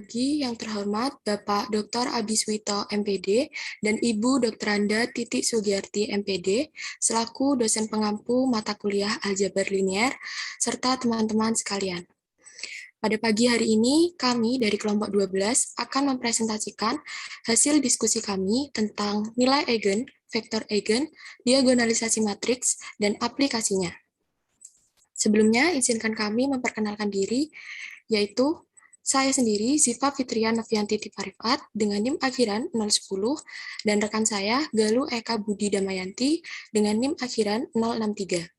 pagi yang terhormat Bapak Dr. Abiswito MPD dan Ibu Dr. Anda Titik Sugiyarti MPD selaku dosen pengampu mata kuliah Aljabar Linier serta teman-teman sekalian. Pada pagi hari ini, kami dari kelompok 12 akan mempresentasikan hasil diskusi kami tentang nilai eigen, vektor eigen, diagonalisasi matriks, dan aplikasinya. Sebelumnya, izinkan kami memperkenalkan diri, yaitu saya sendiri, Ziva Fitria Novianti Tiparifat, dengan NIM akhiran 010, dan rekan saya, Galuh Eka Budi Damayanti, dengan NIM akhiran 063.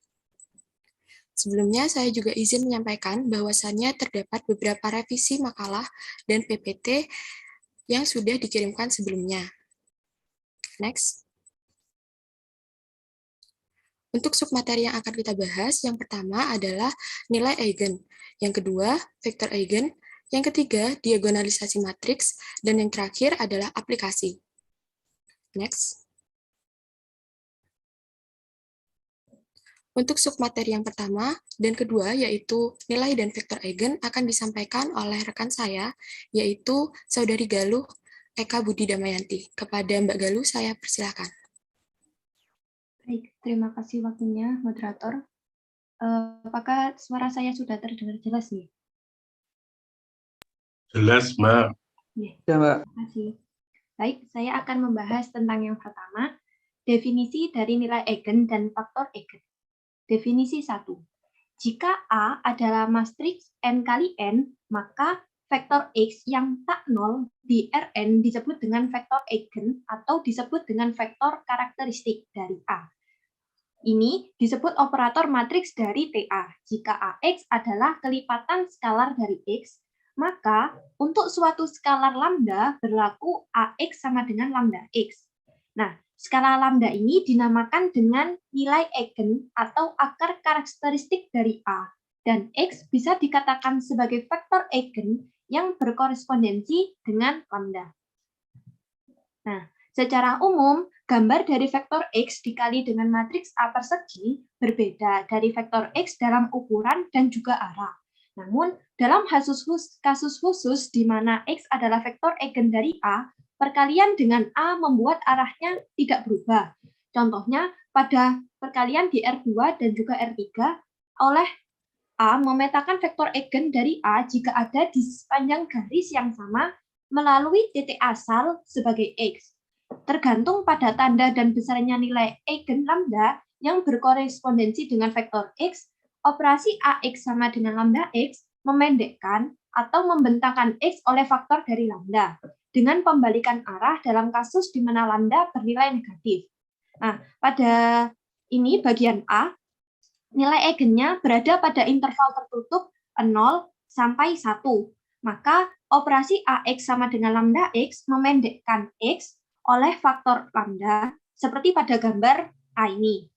Sebelumnya, saya juga izin menyampaikan bahwasannya terdapat beberapa revisi makalah dan PPT yang sudah dikirimkan sebelumnya. Next. Untuk submateri yang akan kita bahas, yang pertama adalah nilai eigen, yang kedua, vektor eigen, yang ketiga, diagonalisasi matriks, dan yang terakhir adalah aplikasi. Next. Untuk submateri yang pertama dan kedua, yaitu nilai dan vektor eigen, akan disampaikan oleh rekan saya, yaitu Saudari Galuh Eka Budi Damayanti. Kepada Mbak Galuh, saya persilakan. Baik, terima kasih waktunya, moderator. Apakah suara saya sudah terdengar jelas nih? Jelas, Mbak. Ya, Mbak. Terima kasih. Baik, saya akan membahas tentang yang pertama, definisi dari nilai eigen dan faktor eigen. Definisi 1. Jika A adalah matriks n kali n, maka vektor X yang tak nol di Rn disebut dengan vektor eigen atau disebut dengan vektor karakteristik dari A. Ini disebut operator matriks dari TA. Jika AX adalah kelipatan skalar dari X, maka untuk suatu skalar lambda berlaku AX sama dengan lambda X. Nah, skala lambda ini dinamakan dengan nilai eigen atau akar karakteristik dari A. Dan X bisa dikatakan sebagai vektor eigen yang berkorespondensi dengan lambda. Nah, secara umum, gambar dari vektor X dikali dengan matriks A persegi berbeda dari vektor X dalam ukuran dan juga arah. Namun, dalam kasus khusus di mana X adalah vektor eigen dari A, perkalian dengan A membuat arahnya tidak berubah. Contohnya, pada perkalian di R2 dan juga R3, oleh A memetakan vektor eigen dari A jika ada di sepanjang garis yang sama melalui titik asal sebagai X. Tergantung pada tanda dan besarnya nilai eigen lambda yang berkorespondensi dengan vektor X, operasi AX sama dengan lambda X memendekkan atau membentangkan X oleh faktor dari lambda dengan pembalikan arah dalam kasus di mana lambda bernilai negatif. Nah, pada ini bagian A, nilai eigennya berada pada interval tertutup 0 sampai 1. Maka operasi AX sama dengan lambda X memendekkan X oleh faktor lambda seperti pada gambar A ini.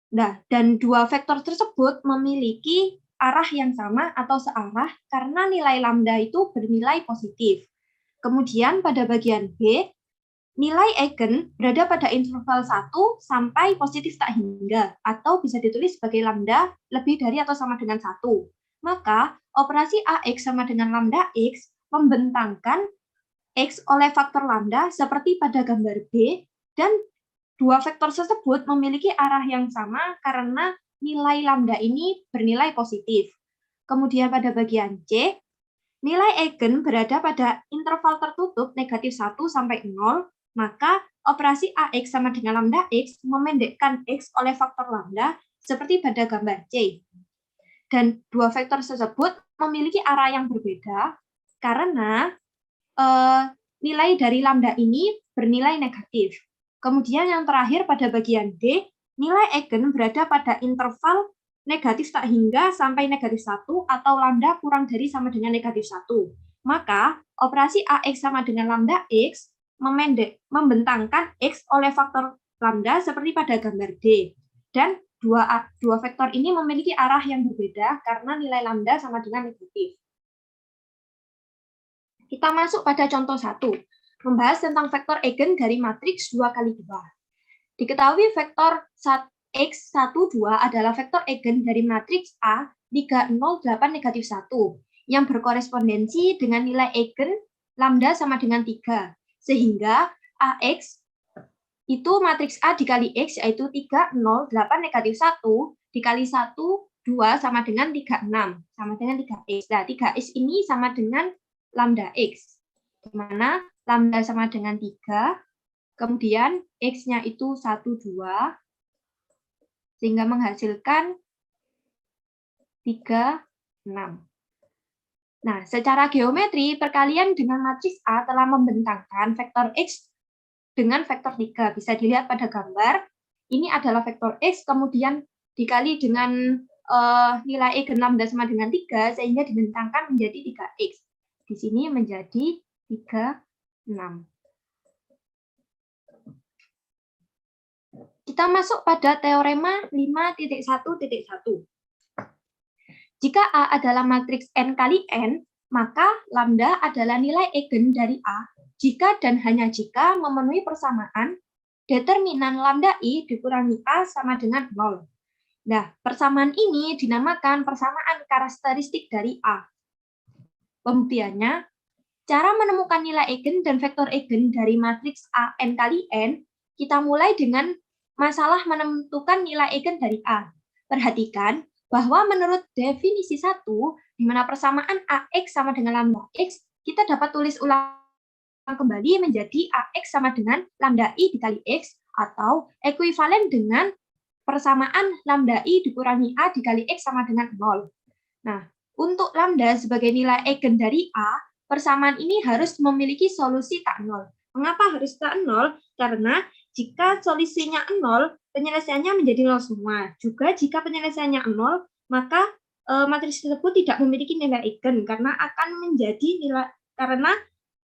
Nah, dan dua vektor tersebut memiliki arah yang sama atau searah karena nilai lambda itu bernilai positif. Kemudian pada bagian B, nilai eigen berada pada interval 1 sampai positif tak hingga atau bisa ditulis sebagai lambda lebih dari atau sama dengan 1. Maka operasi AX sama dengan lambda X membentangkan X oleh faktor lambda seperti pada gambar B, dan dua vektor tersebut memiliki arah yang sama karena nilai lambda ini bernilai positif. Kemudian pada bagian C, nilai eigen berada pada interval tertutup negatif 1 sampai 0, maka operasi AX sama dengan lambda X memendekkan X oleh faktor lambda seperti pada gambar C. Dan dua vektor tersebut memiliki arah yang berbeda karena nilai dari lambda ini bernilai negatif. Kemudian yang terakhir pada bagian D, nilai eigen berada pada interval negatif tak hingga sampai negatif 1 atau lambda kurang dari sama dengan negatif 1. Maka operasi AX sama dengan lambda X membentangkan X oleh faktor lambda seperti pada gambar D. Dan dua vektor ini memiliki arah yang berbeda karena nilai lambda sama dengan negatif. Kita masuk pada contoh 1, membahas tentang vektor eigen dari matriks 2 kali 2. Diketahui vektor X12 adalah vektor eigen dari matriks A 3, 0, 8, negatif 1, yang berkorespondensi dengan nilai eigen lambda sama dengan 3. Sehingga AX itu matriks A dikali X yaitu 3, 0, 8, negatif 1, dikali 1, 2 sama dengan 36, sama dengan 3X. Nah, 3X ini sama dengan lambda X, di mana lambda sama dengan 3, kemudian X-nya itu 1, 2, sehingga menghasilkan 3, 6. Nah, secara geometri, perkalian dengan matriks A telah membentangkan vektor X dengan vektor 3. Bisa dilihat pada gambar, ini adalah vektor X, kemudian dikali dengan nilai eigen lambda sama dengan 3, sehingga dibentangkan menjadi 3X. Di sini menjadi 3, 6. Kita masuk pada teorema 5.1.1. Jika A adalah matriks N kali N, maka lambda adalah nilai eigen dari A jika dan hanya jika memenuhi persamaan determinan lambda I dikurangi A sama dengan 0. Nah, persamaan ini dinamakan persamaan karakteristik dari A. Pembuktiannya, cara menemukan nilai eigen dan vektor eigen dari matriks A N kali N, kita mulai dengan masalah menentukan nilai eigen dari A. Perhatikan bahwa menurut definisi 1, di mana persamaan AX sama dengan lambda X, kita dapat tulis ulang kembali menjadi AX sama dengan lambda I dikali X, atau ekuivalen dengan persamaan lambda I dikurangi A dikali X sama dengan 0. Nah, untuk lambda sebagai nilai eigen dari A, persamaan ini harus memiliki solusi tak 0. Mengapa harus tak 0? Karena jika solusinya 0, penyelesaiannya menjadi 0 semua. Juga jika penyelesaiannya 0, maka matriks tersebut tidak memiliki nilai eigen karena akan menjadi nilai, karena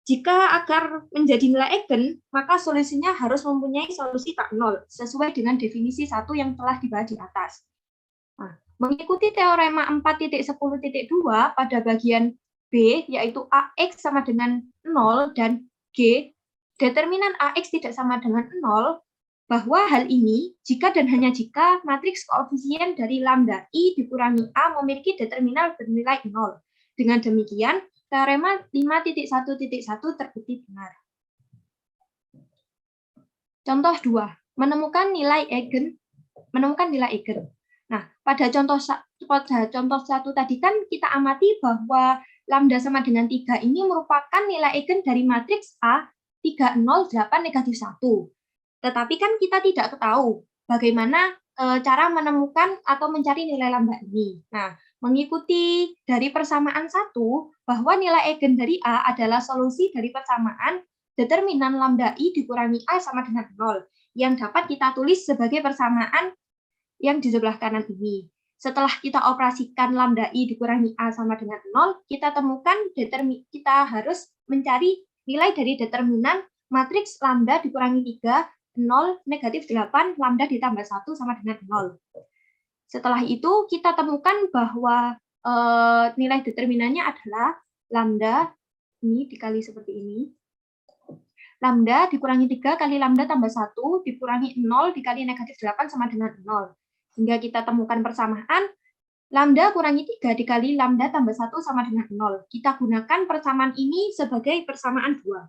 jika agar menjadi nilai eigen, maka solusinya harus mempunyai solusi tak 0 sesuai dengan definisi 1 yang telah dibahas di atas. Nah, mengikuti teorema 4.10.2 pada bagian B, yaitu AX sama dengan 0 dan G, determinan AX tidak sama dengan 0, bahwa hal ini jika dan hanya jika matriks koefisien dari lambda I dikurangi A memiliki determinan bernilai 0. Dengan demikian, teorema 5.1.1 terbukti benar. Contoh 2, menemukan nilai eigen. Nah, pada contoh 1 tadi kan kita amati bahwa lambda sama dengan 3 ini merupakan nilai eigen dari matriks A 3, 0, 8, negatif 1. Tetapi kan kita tidak tahu bagaimana cara menemukan atau mencari nilai lambda ini. Nah, mengikuti dari persamaan 1, bahwa nilai eigen dari A adalah solusi dari persamaan determinan lambda I dikurangi A sama dengan 0, yang dapat kita tulis sebagai persamaan yang di sebelah kanan ini. Setelah kita operasikan lambda I dikurangi A sama dengan 0, kita temukan kita harus mencari nilai dari determinan matriks lambda dikurangi 3, 0, negatif 8, lambda ditambah 1 sama dengan 0. Setelah itu, kita temukan bahwa nilai determinannya adalah lambda, ini dikali seperti ini. Lambda dikurangi 3 kali lambda tambah 1, dikurangi 0 dikali negatif 8 sama dengan 0. Hingga kita temukan persamaan, lambda kurangi 3 dikali lambda tambah 1 sama dengan 0. Kita gunakan persamaan ini sebagai persamaan 2.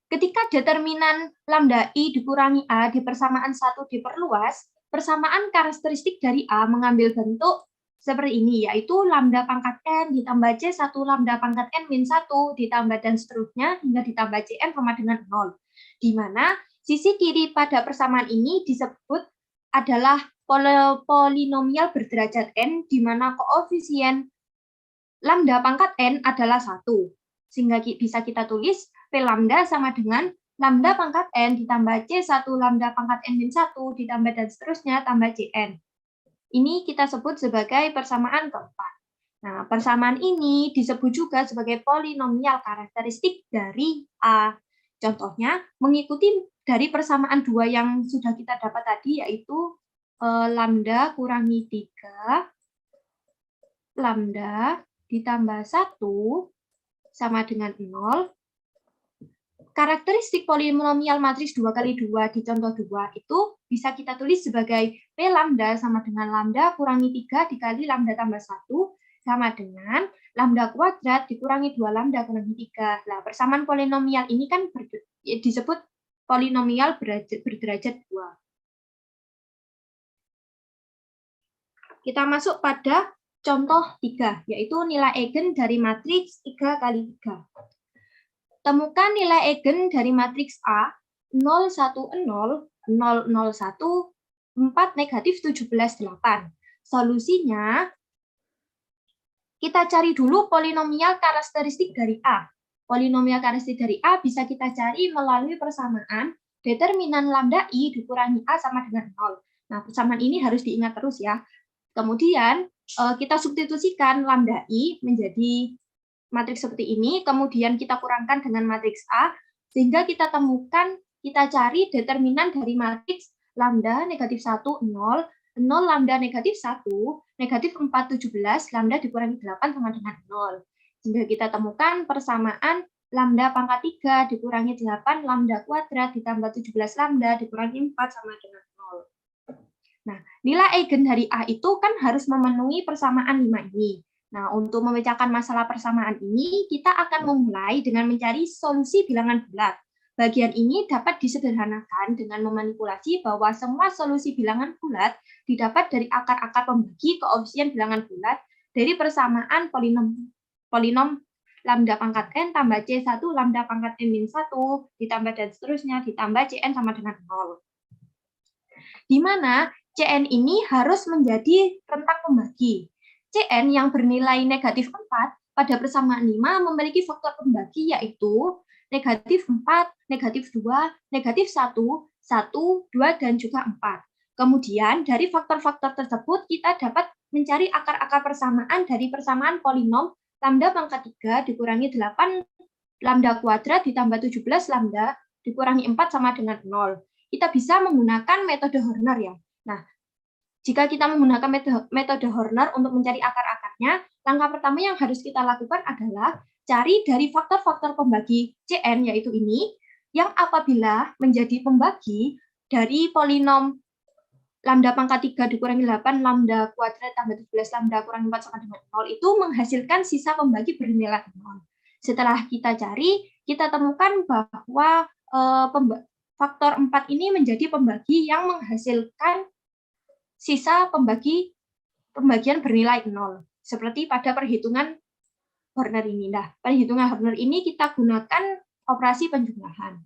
Ketika determinan lambda I dikurangi A di persamaan 1 diperluas, persamaan karakteristik dari A mengambil bentuk seperti ini, yaitu lambda pangkat N ditambah C1 lambda pangkat N min 1 ditambah dan seterusnya hingga ditambah Cn sama dengan 0. Di mana sisi kiri pada persamaan ini disebut adalah polinomial berderajat N, di mana koefisien lambda pangkat N adalah 1. Sehingga bisa kita tulis P lambda sama dengan lambda pangkat N ditambah C1 lambda pangkat N min 1 ditambah dan seterusnya tambah Cn. Ini kita sebut sebagai persamaan keempat. Nah, persamaan ini disebut juga sebagai polinomial karakteristik dari A. Contohnya, mengikuti dari persamaan 2 yang sudah kita dapat tadi, yaitu lambda kurangi 3, lambda ditambah 1 sama dengan 0. Karakteristik polinomial matriks 2 kali 2 di contoh 2 itu bisa kita tulis sebagai P lambda sama dengan lambda kurangi 3 dikali lambda tambah 1 sama dengan lambda kuadrat dikurangi 2 lambda kurangi 3. Nah, persamaan polinomial ini kan disebut polinomial berderajat 2. Kita masuk pada contoh 3, yaitu nilai eigen dari matriks 3 kali 3. Temukan nilai eigen dari matriks A 0, 1, 0, 0, 0, 1, 4, negatif 17, 8. Solusinya, kita cari dulu polinomial karakteristik dari A. Polinomial karakteristik dari A bisa kita cari melalui persamaan determinan lambda I dikurangi A sama dengan 0. Nah, persamaan ini harus diingat terus ya. Kemudian kita substitusikan lambda I menjadi matriks seperti ini, kemudian kita kurangkan dengan matriks A, sehingga kita temukan, kita cari determinan dari matriks lambda negatif 1, 0, 0 lambda negatif 1, negatif 4, 17, lambda dikurangi 8 sama dengan 0. Sehingga kita temukan persamaan lambda pangkat 3 dikurangi 8, lambda kuadrat ditambah 17 lambda dikurangi 4 sama dengan 0. Nah, nilai eigen dari A itu kan harus memenuhi persamaan 5 ini. Nah, untuk memecahkan masalah persamaan ini, kita akan memulai dengan mencari solusi bilangan bulat. Bagian ini dapat disederhanakan dengan memanipulasi bahwa semua solusi bilangan bulat didapat dari akar-akar pembagi koefisien bilangan bulat dari persamaan polinom lambda pangkat n tambah c1 lambda pangkat n-1 ditambah dan seterusnya ditambah cn sama dengan 0. Di mana Cn ini harus menjadi rentang pembagi. Cn yang bernilai negatif 4 pada persamaan 5 memiliki faktor pembagi yaitu negatif 4, negatif 2, negatif 1, 1, 2, dan juga 4. Kemudian dari faktor-faktor tersebut kita dapat mencari akar-akar persamaan dari persamaan polinom lambda pangkat 3 dikurangi 8 lambda kuadrat ditambah 17 lambda dikurangi 4 sama dengan 0. Kita bisa menggunakan metode Horner ya. Nah, jika kita menggunakan metode Horner untuk mencari akar-akarnya, langkah pertama yang harus kita lakukan adalah cari dari faktor-faktor pembagi Cn, yaitu ini, yang apabila menjadi pembagi dari polinom lambda pangkat 3 dikurangi 8, lambda kuadrat tambah 17, lambda kurangi 4 sama dengan 0, itu menghasilkan sisa pembagi bernilai 0. Setelah kita cari, kita temukan bahwa faktor 4 ini menjadi pembagi yang menghasilkan sisa pembagian bernilai 0. Seperti pada perhitungan Horner ini. Nah, perhitungan Horner ini kita gunakan operasi penjumlahan.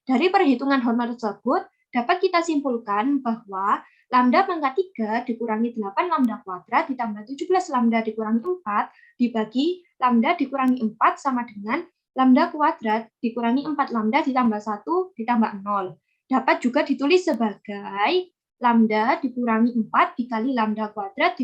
Dari perhitungan Horner tersebut, dapat kita simpulkan bahwa lambda pangkat 3 dikurangi 8 lambda kuadrat ditambah 17 lambda dikurangi 4 dibagi lambda dikurangi 4 sama dengan lambda kuadrat dikurangi 4 lambda ditambah 1 ditambah 0. Dapat juga ditulis sebagai lambda dikurangi 4 dikali lambda kuadrat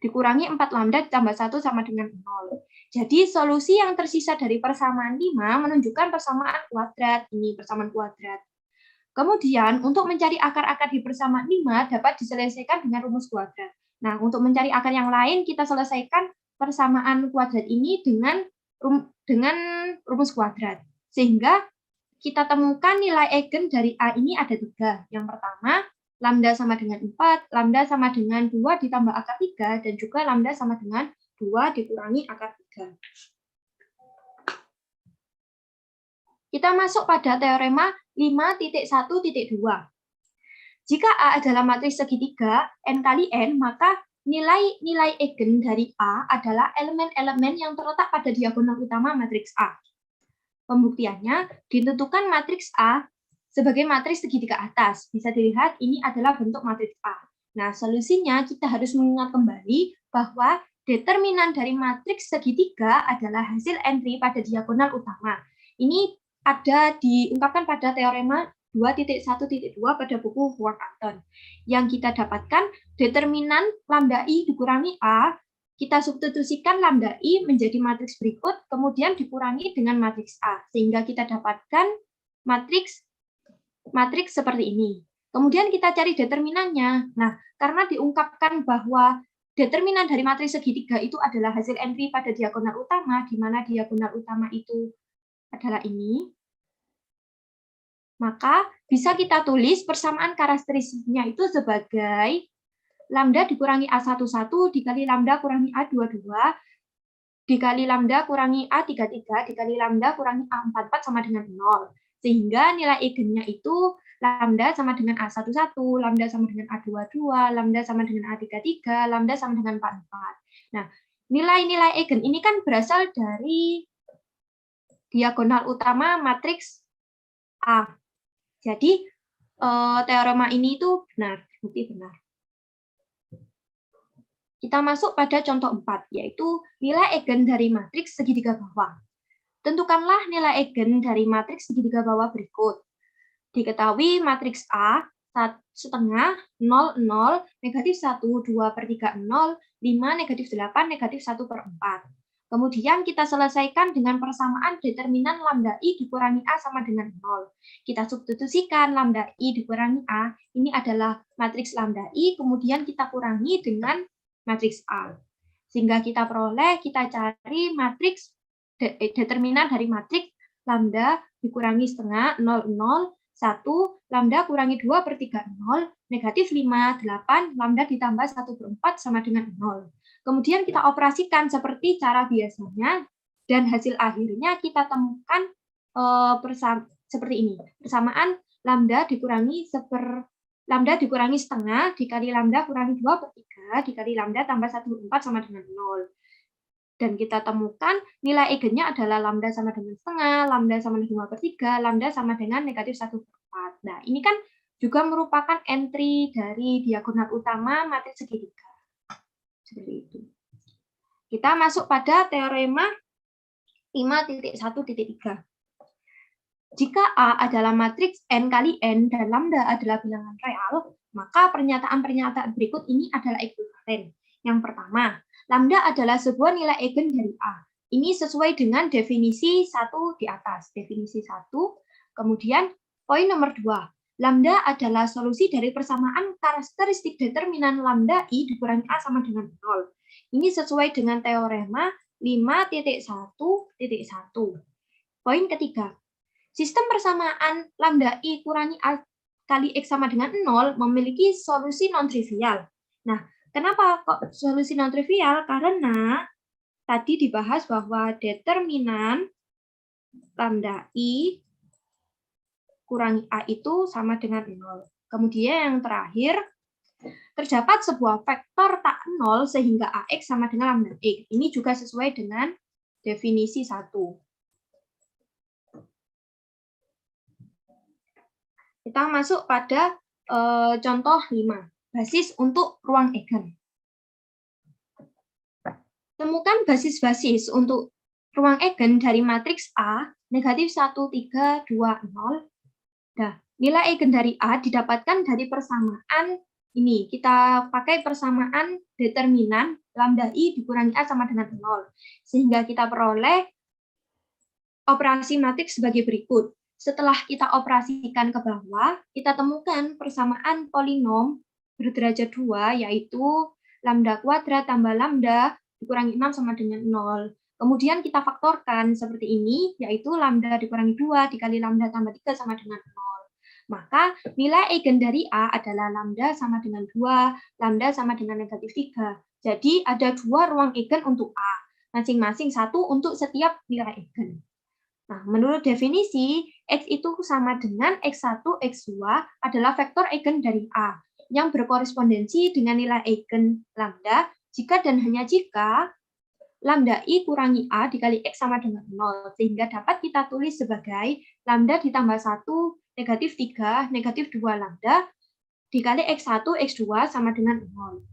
dikurangi 4 lambda ditambah 1 sama dengan 0. Jadi solusi yang tersisa dari persamaan 5 menunjukkan persamaan kuadrat. Ini persamaan kuadrat. Kemudian untuk mencari akar-akar di persamaan 5 dapat diselesaikan dengan rumus kuadrat. Nah, untuk mencari akar yang lain kita selesaikan persamaan kuadrat ini dengan rumus kuadrat. Sehingga kita temukan nilai eigen dari A ini ada 3. Yang pertama, lambda sama dengan 4, lambda sama dengan 2 ditambah akar 3, dan juga lambda sama dengan 2 dikurangi akar 3. Kita masuk pada teorema 5.1.2. Jika A adalah matriks segitiga n kali n, maka nilai eigen dari A adalah elemen-elemen yang terletak pada diagonal utama matriks A. Pembuktiannya ditentukan matriks A sebagai matriks segitiga atas. Bisa dilihat ini adalah bentuk matriks A. Nah, solusinya kita harus mengingat kembali bahwa determinan dari matriks segitiga adalah hasil entry pada diagonal utama. Ini ada diungkapkan pada teorema 2.1.2 pada buku Howard Anton. Yang kita dapatkan determinan lambda I dikurangi A, kita substitusikan lambda I menjadi matriks berikut, kemudian dikurangi dengan matriks A, sehingga kita dapatkan matriks seperti ini. Kemudian kita cari determinannya. Nah, karena diungkapkan bahwa determinan dari matriks segitiga itu adalah hasil entry pada diagonal utama, di mana diagonal utama itu adalah ini. Maka bisa kita tulis persamaan karakteristiknya itu sebagai lambda dikurangi A11 dikali lambda kurangi A22 dikali lambda kurangi A33 dikali lambda kurangi A44 sama dengan 0. Sehingga nilai eigennya itu lambda sama dengan A11, lambda sama dengan A22, lambda sama dengan A33, lambda sama dengan 44. Nah, nilai-nilai eigen ini kan berasal dari diagonal utama matriks A. Jadi, teorema ini itu benar, bukti benar. Kita masuk pada contoh 4, yaitu nilai eigen dari matriks segitiga bawah. Tentukanlah nilai eigen dari matriks segitiga bawah berikut. Diketahui matriks A, 1/2, 0, 0, negatif 1, 2/3, 0, 5, negatif 8, negatif 1/4. Kemudian kita selesaikan dengan persamaan determinan lambda I dikurangi A sama dengan 0. Kita substitusikan lambda I dikurangi A, ini adalah matriks lambda I, kemudian kita kurangi dengan matriks A. Sehingga kita peroleh, kita cari matriks, determinan dari matriks lambda dikurangi setengah, 0, 0, 1, lambda kurangi 2/3, 0, negatif 5, 8, lambda ditambah 1/4 sama dengan 0. Kemudian kita operasikan seperti cara biasanya, dan hasil akhirnya kita temukan seperti ini. Persamaan lambda dikurangi setengah dikali lambda kurangi 2/3 dikali lambda tambah 1/4 sama dengan 0. Dan kita temukan nilai eigennya adalah lambda sama dengan setengah, lambda sama dengan 2/3, lambda sama dengan negatif 1/4. Nah, ini kan juga merupakan entry dari diagonal utama matriks segitiga. Seperti itu. Kita masuk pada teorema 5.1.3. Jika A adalah matriks N kali N dan lambda adalah bilangan real, maka pernyataan-pernyataan berikut ini adalah ekuivalen. Yang pertama, lambda adalah sebuah nilai eigen dari A. Ini sesuai dengan definisi 1 di atas. Definisi 1. Kemudian, poin nomor 2. Lambda adalah solusi dari persamaan karakteristik determinan lambda I dikurangi A sama dengan 0. Ini sesuai dengan teorema 5.1.1. Poin ketiga. Sistem persamaan lambda I kurangi A kali X sama dengan 0 memiliki solusi non-trivial. Nah, kenapa kok solusi non-trivial? Karena tadi dibahas bahwa determinan lambda I kurangi A itu sama dengan 0. Kemudian yang terakhir, terdapat sebuah vektor tak 0 sehingga AX sama dengan lambda X. Ini juga sesuai dengan definisi 1. Kita masuk pada contoh 5. Basis untuk ruang eigen. Temukan basis-basis untuk ruang eigen dari matriks A, negatif 1, 3, 2, 0. Nah, nilai eigen dari A didapatkan dari persamaan ini. Kita pakai persamaan determinan lambda I dikurangi A sama dengan 0. Sehingga kita peroleh operasi matriks sebagai berikut. Setelah kita operasikan ke bawah, kita temukan persamaan polinom berderajat 2, yaitu lambda kuadrat tambah lambda dikurangi 6 sama dengan 0. Kemudian kita faktorkan seperti ini, yaitu lambda dikurangi 2 dikali lambda tambah 3 sama dengan 0. Maka nilai eigen dari A adalah lambda sama dengan 2, lambda sama dengan negatif 3. Jadi ada 2 ruang eigen untuk A, masing-masing 1 untuk setiap nilai eigen. Nah, menurut definisi, X itu sama dengan X1, X2 adalah vektor eigen dari A, yang berkorespondensi dengan nilai eigen lambda jika dan hanya jika lambda I kurangi A dikali X sama dengan 0, sehingga dapat kita tulis sebagai lambda ditambah 1, negatif 3, negatif 2 lambda, dikali X1, X2 sama dengan 0.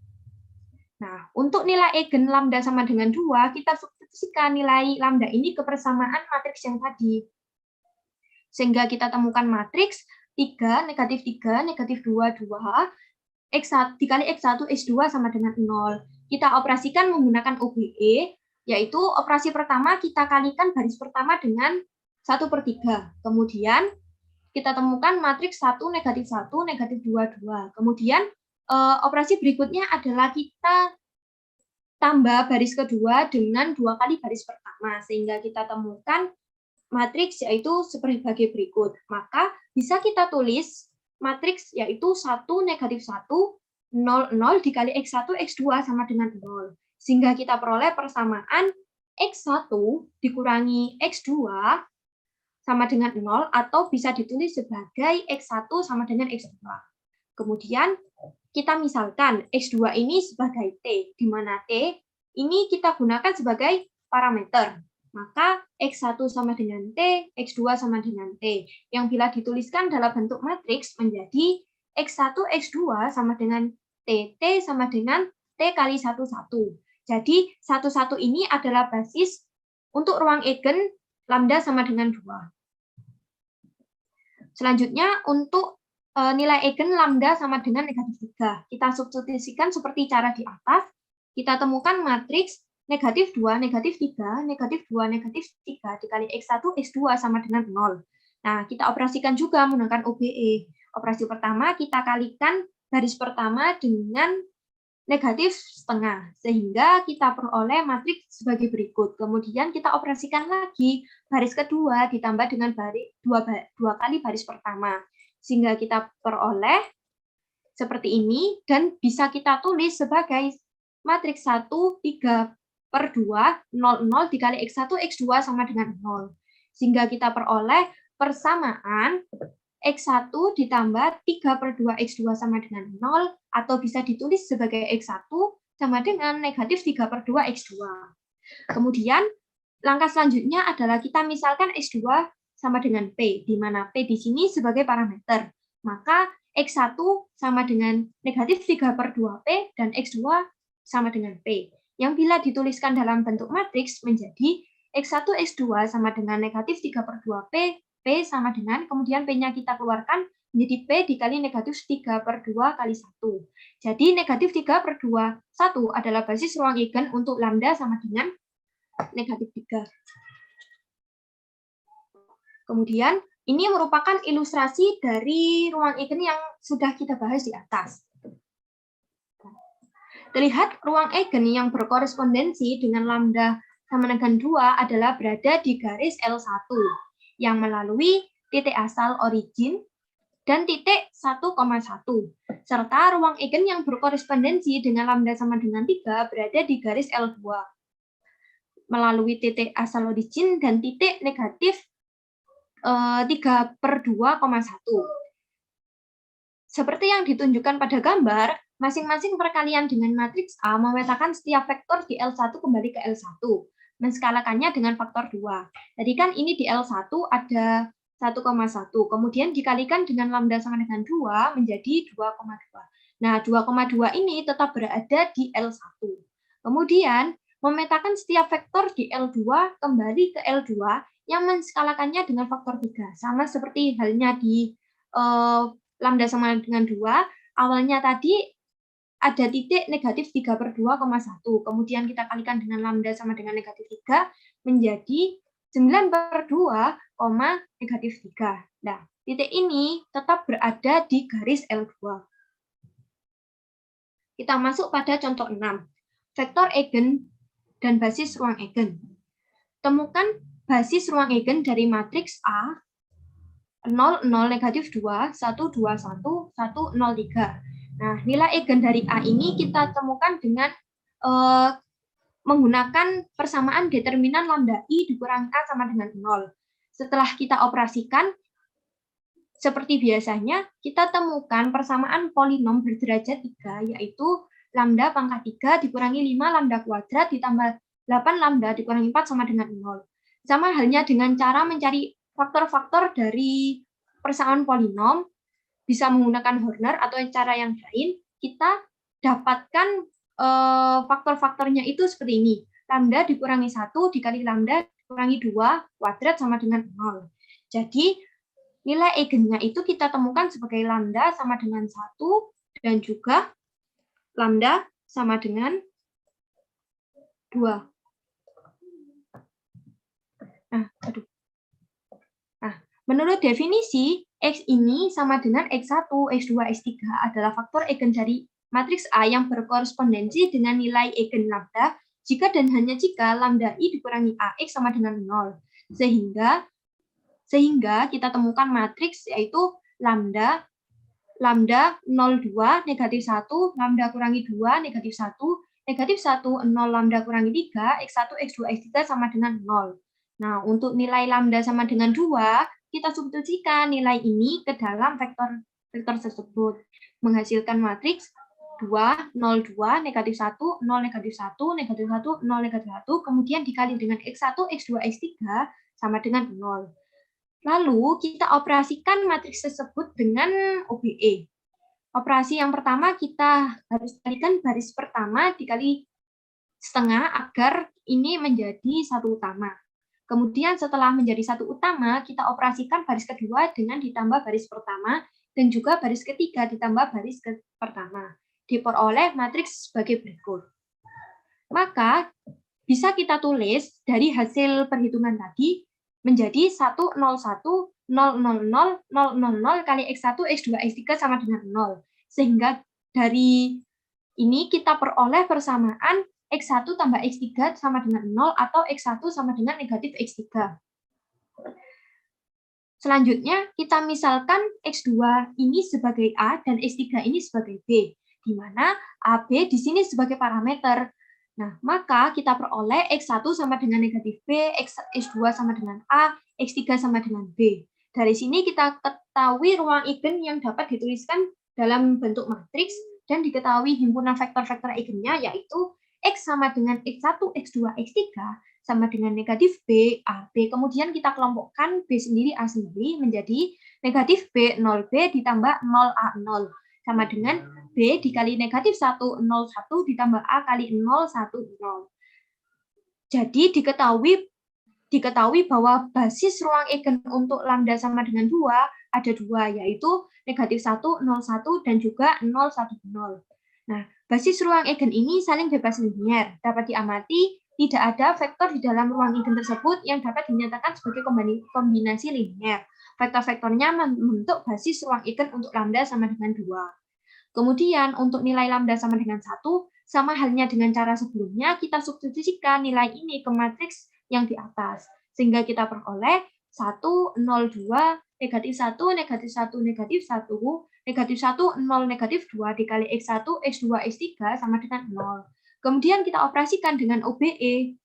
Nah, untuk nilai eigen lambda sama dengan 2, kita substitusikan nilai lambda ini ke persamaan matriks yang tadi. Sehingga kita temukan matriks 3, negatif 2, 2, X1, dikali X1, X2 sama dengan 0. Kita operasikan menggunakan OBE, yaitu operasi pertama kita kalikan baris pertama dengan 1/3. Kemudian kita temukan matriks 1, negatif 2, 2. Kemudian operasi berikutnya adalah kita tambah baris kedua dengan 2 kali baris pertama, sehingga kita temukan matriks yaitu sebagai berikut. Maka bisa kita tulis matriks yaitu 1, negatif 1, 0, 0 dikali X1, X2 sama dengan 0. Sehingga kita peroleh persamaan X1 dikurangi X2 sama dengan 0, atau bisa ditulis sebagai X1 sama dengan X2. Kemudian kita misalkan X2 ini sebagai T, di mana T ini kita gunakan sebagai parameter. Maka X1 sama dengan T, X2 sama dengan T. Yang bila dituliskan dalam bentuk matriks menjadi X1, X2 sama dengan T, T sama dengan T kali 1, 1. Jadi 1, 1 ini adalah basis untuk ruang eigen lambda sama dengan 2. Selanjutnya untuk nilai eigen lambda sama dengan negatif 3. Kita substitusikan seperti cara di atas. Kita temukan matriks negatif 2, negatif 3, negatif 2, negatif 3 dikali X1, X2 sama dengan 0. Nah, kita operasikan juga menggunakan OBE. Operasi pertama kita kalikan baris pertama dengan negatif setengah, sehingga kita peroleh matriks sebagai berikut. Kemudian kita operasikan lagi baris kedua ditambah dengan baris dua kali baris pertama, sehingga kita peroleh seperti ini, dan bisa kita tulis sebagai matriks 1, 3 per 2, 0, 0 dikali X1, X2 sama dengan 0. Sehingga kita peroleh persamaan X1 ditambah 3 per 2 X2 sama dengan 0, atau bisa ditulis sebagai X1 sama dengan negatif 3 per 2 X2. Kemudian, langkah selanjutnya adalah kita misalkan X2 sama dengan P, di mana P di sini sebagai parameter. Maka X1 sama dengan negatif 3 per 2P, dan X2 sama dengan P. Yang bila dituliskan dalam bentuk matriks menjadi X1, X2 sama dengan negatif 3 per 2P, P sama dengan, kemudian P-nya kita keluarkan menjadi P dikali negatif 3 per 2 kali 1. Jadi negatif 3 per 2, 1 adalah basis ruang eigen untuk lambda sama dengan negatif 3. Kemudian, ini merupakan ilustrasi dari ruang eigen yang sudah kita bahas di atas. Terlihat ruang eigen yang berkorespondensi dengan lambda sama dengan 2 adalah berada di garis L1 yang melalui titik asal origin dan titik 1,1. Serta ruang eigen yang berkorespondensi dengan lambda sama dengan 3 berada di garis L2 melalui titik asal origin dan titik negatif 3 per 2,1. Seperti yang ditunjukkan pada gambar, masing-masing perkalian dengan matriks A memetakan setiap vektor di L1 kembali ke L1, menskalakannya dengan faktor 2. Tadi kan ini di L1 ada 1,1, kemudian dikalikan dengan lambda sama dengan 2 menjadi 2,2. Nah, 2,2 ini tetap berada di L1. Kemudian, memetakan setiap vektor di L2 kembali ke L2 yang menskalakannya dengan faktor 3. Sama seperti halnya di lambda sama dengan 2, awalnya tadi ada titik negatif 3 per 2,1. Kemudian kita kalikan dengan lambda sama dengan negatif 3 menjadi 9 per 2, negatif 3. Nah, titik ini tetap berada di garis L2. Kita masuk pada contoh 6. Vektor eigen dan basis ruang eigen. Temukan basis ruang eigen dari matriks A 0, 0, negatif 2, 1, 2, 1, 1, 0, 3. Nah, nilai eigen dari A ini kita temukan dengan menggunakan persamaan determinan lambda I dikurangi A sama dengan 0. Setelah kita operasikan, seperti biasanya, kita temukan persamaan polinom berderajat 3, yaitu lambda pangkat 3 dikurangi 5 lambda kuadrat ditambah 8 lambda dikurangi 4 sama dengan 0. Sama halnya dengan cara mencari faktor-faktor dari persamaan polinom, bisa menggunakan Horner atau cara yang lain, kita dapatkan faktor-faktornya itu seperti ini. Lambda dikurangi 1 dikali lambda dikurangi 2 kuadrat sama dengan 0. Jadi, nilai eigennya itu kita temukan sebagai lambda sama dengan 1 dan juga lambda sama dengan 2. Menurut definisi, X ini sama dengan X1, X2, X3 adalah faktor eigen dari matriks A yang berkorespondensi dengan nilai eigen lambda jika dan hanya jika lambda I dikurangi AX sama dengan 0. Sehingga Sehingga kita temukan matriks yaitu lambda 02, negatif 1, lambda kurangi 2, negatif 1, negatif 1, 0, lambda kurangi 3, X1, X2, X3 sama dengan 0. Nah, untuk nilai lambda sama dengan 2, kita substitusikan nilai ini ke dalam vektor tersebut. Menghasilkan matriks 2, 0, 2, negatif 1, 0, negatif 1, negatif 1, 0, negatif 1, kemudian dikali dengan X1, X2, X3 sama dengan 0. Lalu kita operasikan matriks tersebut dengan OBE. Operasi yang pertama kita harus kalikan baris pertama dikali setengah agar ini menjadi satu utama. Kemudian setelah menjadi satu utama, kita operasikan baris kedua dengan ditambah baris pertama dan juga baris ketiga ditambah baris pertama. Diperoleh matriks sebagai berikut. Maka bisa kita tulis dari hasil perhitungan tadi menjadi 101, 000, 000 kali X1, X2, X3 sama dengan 0. Sehingga dari ini kita peroleh persamaan X1 tambah X3 sama dengan 0 atau X1 sama dengan negatif X3. Selanjutnya, kita misalkan X2 ini sebagai A dan X3 ini sebagai B, di mana AB di sini sebagai parameter. Nah, maka kita peroleh X1 sama dengan negatif B, X2 sama dengan A, X3 sama dengan B. Dari sini kita ketahui ruang eigen yang dapat dituliskan dalam bentuk matriks dan diketahui himpunan vektor-vektor eigennya yaitu X sama dengan X1, X2, X3 sama dengan negatif B, A, B. Kemudian kita kelompokkan B sendiri, A sendiri menjadi negatif B, 0B ditambah 0A, 0. Sama dengan B dikali negatif 1, 0, 1 ditambah A kali 0, 1, 0. Jadi diketahui bahwa basis ruang eigen untuk lambda sama dengan 2 ada 2, yaitu negatif 1, 0, 1, dan juga 0, 1, 0. Nah, basis ruang eigen ini saling bebas linier. Dapat diamati tidak ada vektor di dalam ruang eigen tersebut yang dapat dinyatakan sebagai kombinasi linier. Vektor-vektornya membentuk basis ruang eigen untuk lambda sama dengan 2. Kemudian untuk nilai lambda sama dengan 1, sama halnya dengan cara sebelumnya, kita substitusikan nilai ini ke matriks yang di atas. Sehingga kita peroleh 1, 0, 2, negatif 1, negatif 1, negatif 1, negatif 1, 0, negatif 2 dikali X1, X2, X3 sama dengan 0. Kemudian kita operasikan dengan OBE.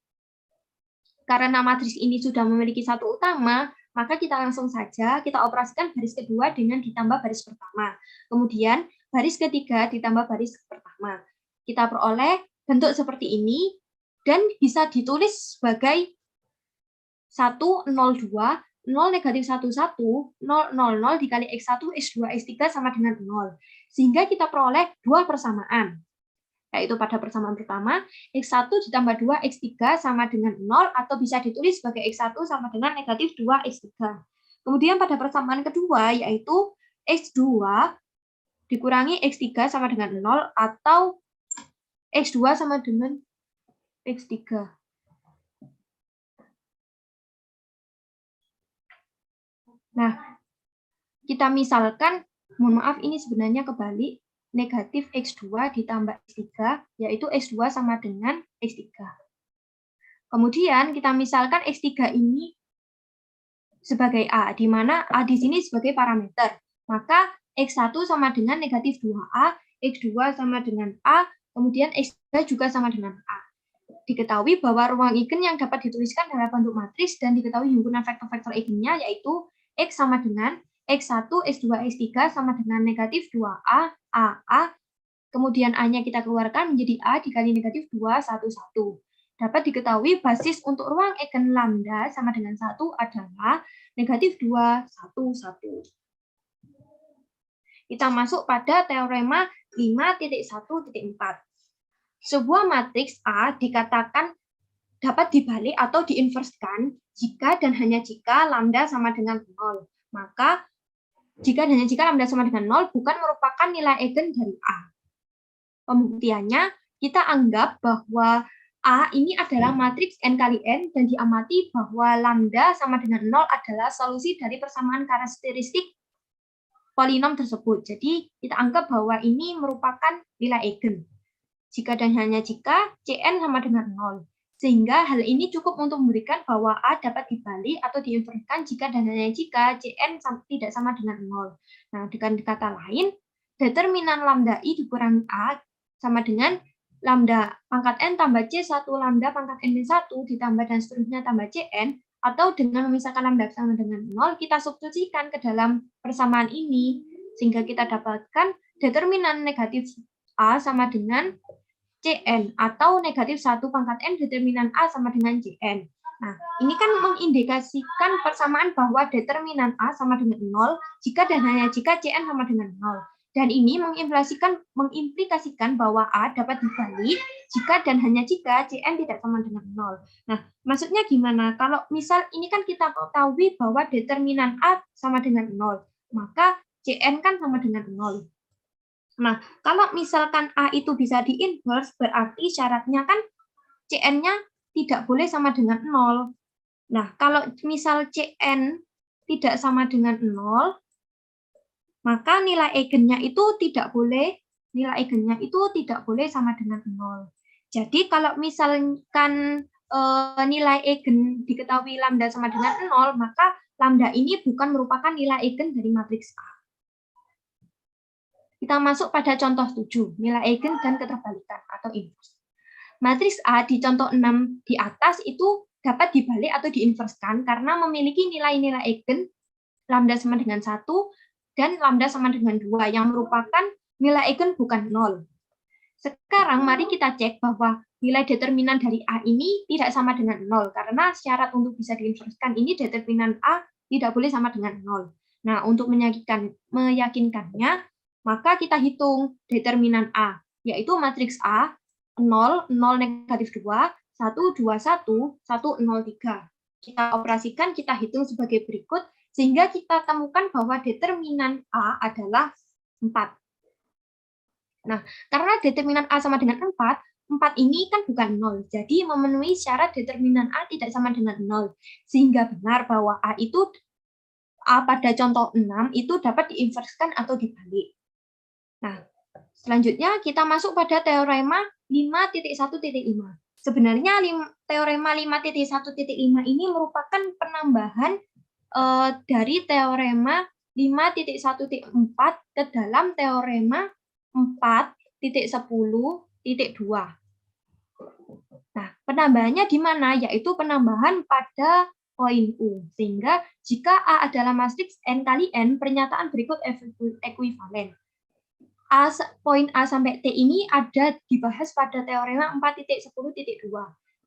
Karena matriks ini sudah memiliki satu utama, maka kita langsung saja kita operasikan baris kedua dengan ditambah baris pertama. Kemudian baris ketiga ditambah baris pertama. Kita peroleh bentuk seperti ini dan bisa ditulis sebagai 102, 0 negatif 11, 0, 0, dikali X1, X2, X3 sama dengan 0. Sehingga kita peroleh dua persamaan. Yaitu pada persamaan pertama, X1 ditambah 2, X3 sama dengan 0, atau bisa ditulis sebagai X1 sama dengan negatif 2, X3. Kemudian pada persamaan kedua, yaitu X2 dikurangi X3 sama dengan 0, atau X2 sama dengan X3. Nah, kita misalkan, mohon maaf ini sebenarnya kebalik, negatif X2 ditambah X3, yaitu X2 sama dengan X3. Kemudian kita misalkan X3 ini sebagai A, di mana A di sini sebagai parameter. Maka X1 sama dengan negatif 2A, X2 sama dengan A, kemudian X3 juga sama dengan A. Diketahui bahwa ruang eigen yang dapat dituliskan dalam bentuk matriks dan diketahui himpunan vektor-vektor eigennya yaitu X sama dengan X1, X2, X3 sama dengan negatif 2A, A, kemudian A-nya kita keluarkan menjadi A dikali negatif 2, 1, 1. Dapat diketahui basis untuk ruang eigen lambda sama dengan 1 adalah negatif 2, 1, 1. Kita masuk pada teorema 5.1.4. Sebuah matriks A dikatakan dapat dibalik atau diinverskan jika dan hanya jika lambda sama dengan 0. Maka jika dan hanya jika lambda sama dengan 0 bukan merupakan nilai eigen dari A. Pembuktiannya, kita anggap bahwa A ini adalah matriks N kali N dan diamati bahwa lambda sama dengan 0 adalah solusi dari persamaan karakteristik polinom tersebut. Jadi, kita anggap bahwa ini merupakan nilai eigen. Jika dan hanya jika Cn sama dengan 0. Sehingga hal ini cukup untuk memberikan bahwa A dapat dibalik atau diinverskan jika dan hanya jika Cn tidak sama dengan 0. Nah, dengan kata lain, determinan lambda I dikurangi A sama dengan lambda pangkat N tambah C 1 lambda pangkat N-1 ditambah dan seterusnya tambah Cn, atau dengan memisahkan lambda sama dengan 0, kita substitusikan ke dalam persamaan ini, sehingga kita dapatkan determinan negatif A sama dengan Cn, atau negatif 1 pangkat N determinan A sama dengan Cn. Nah, ini kan mengindikasikan persamaan bahwa determinan A sama dengan 0 jika dan hanya jika Cn sama dengan 0. Dan ini mengimplikasikan bahwa A dapat dibalik jika dan hanya jika Cn tidak sama dengan 0. Nah, maksudnya gimana? Kalau misal ini kan kita ketahui bahwa determinan A sama dengan 0, maka Cn kan sama dengan 0. Nah, kalau misalkan A itu bisa di-inverse, berarti syaratnya kan Cn-nya tidak boleh sama dengan 0. Nah, kalau misal Cn tidak sama dengan 0, maka nilai eigennya itu tidak boleh sama dengan 0. Jadi kalau misalkan nilai eigen diketahui lambda sama dengan 0, maka lambda ini bukan merupakan nilai eigen dari matriks A. Kita masuk pada contoh 7, nilai eigen dan keterbalikan atau inverse. Matriks A di contoh 6 di atas itu dapat dibalik atau diinverskan karena memiliki nilai-nilai eigen lambda sama dengan 1 dan lambda sama dengan 2 yang merupakan nilai eigen bukan 0. Sekarang mari kita cek bahwa nilai determinan dari A ini tidak sama dengan 0 karena syarat untuk bisa diinverskan ini determinan A tidak boleh sama dengan 0. Nah, untuk meyakinkannya, maka kita hitung determinan A, yaitu matriks A 0, 0 negatif 2, 1, 2, 1, 1, 0, 3. Kita operasikan, kita hitung sebagai berikut, sehingga kita temukan bahwa determinan A adalah 4. Nah, karena determinan A sama dengan 4, 4 ini kan bukan 0. Jadi memenuhi syarat determinan A tidak sama dengan 0. Sehingga benar bahwa A pada contoh 6 itu dapat diinverskan atau dibalik. Nah, selanjutnya kita masuk pada teorema 5.1.5. Sebenarnya teorema 5.1.5 ini merupakan penambahan dari teorema 5.1.4 ke dalam teorema 4.10.2. Nah, penambahannya di mana? Yaitu penambahan pada poin U. Sehingga jika A adalah matriks N kali N, pernyataan berikut ekuivalen. Poin A sampai T ini ada dibahas pada teorema 4.10.2.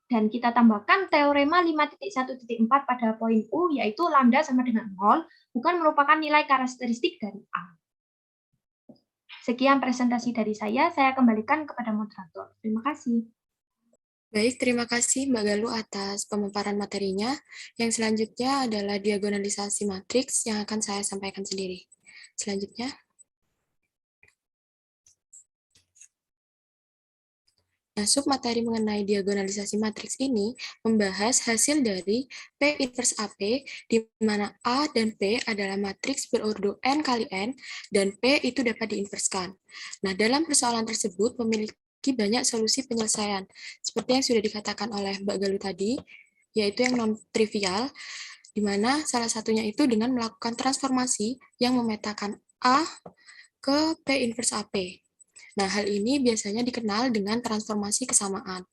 Dan kita tambahkan teorema 5.1.4 pada poin U, yaitu lambda sama dengan 0, bukan merupakan nilai karakteristik dari A. Sekian presentasi dari saya kembalikan kepada moderator. Terima kasih. Baik, terima kasih Mbak Galuh atas pemaparan materinya. Yang selanjutnya adalah diagonalisasi matriks yang akan saya sampaikan sendiri. Selanjutnya. Nah, submateri mengenai diagonalisasi matriks ini membahas hasil dari P inverse AP, di mana A dan P adalah matriks berordo N kali N, dan P itu dapat diinverskan. Nah, dalam persoalan tersebut memiliki banyak solusi penyelesaian, seperti yang sudah dikatakan oleh Mbak Galuh tadi, yaitu yang non-trivial, di mana salah satunya itu dengan melakukan transformasi yang memetakan A ke P inverse AP. Nah, hal ini biasanya dikenal dengan transformasi kesamaan.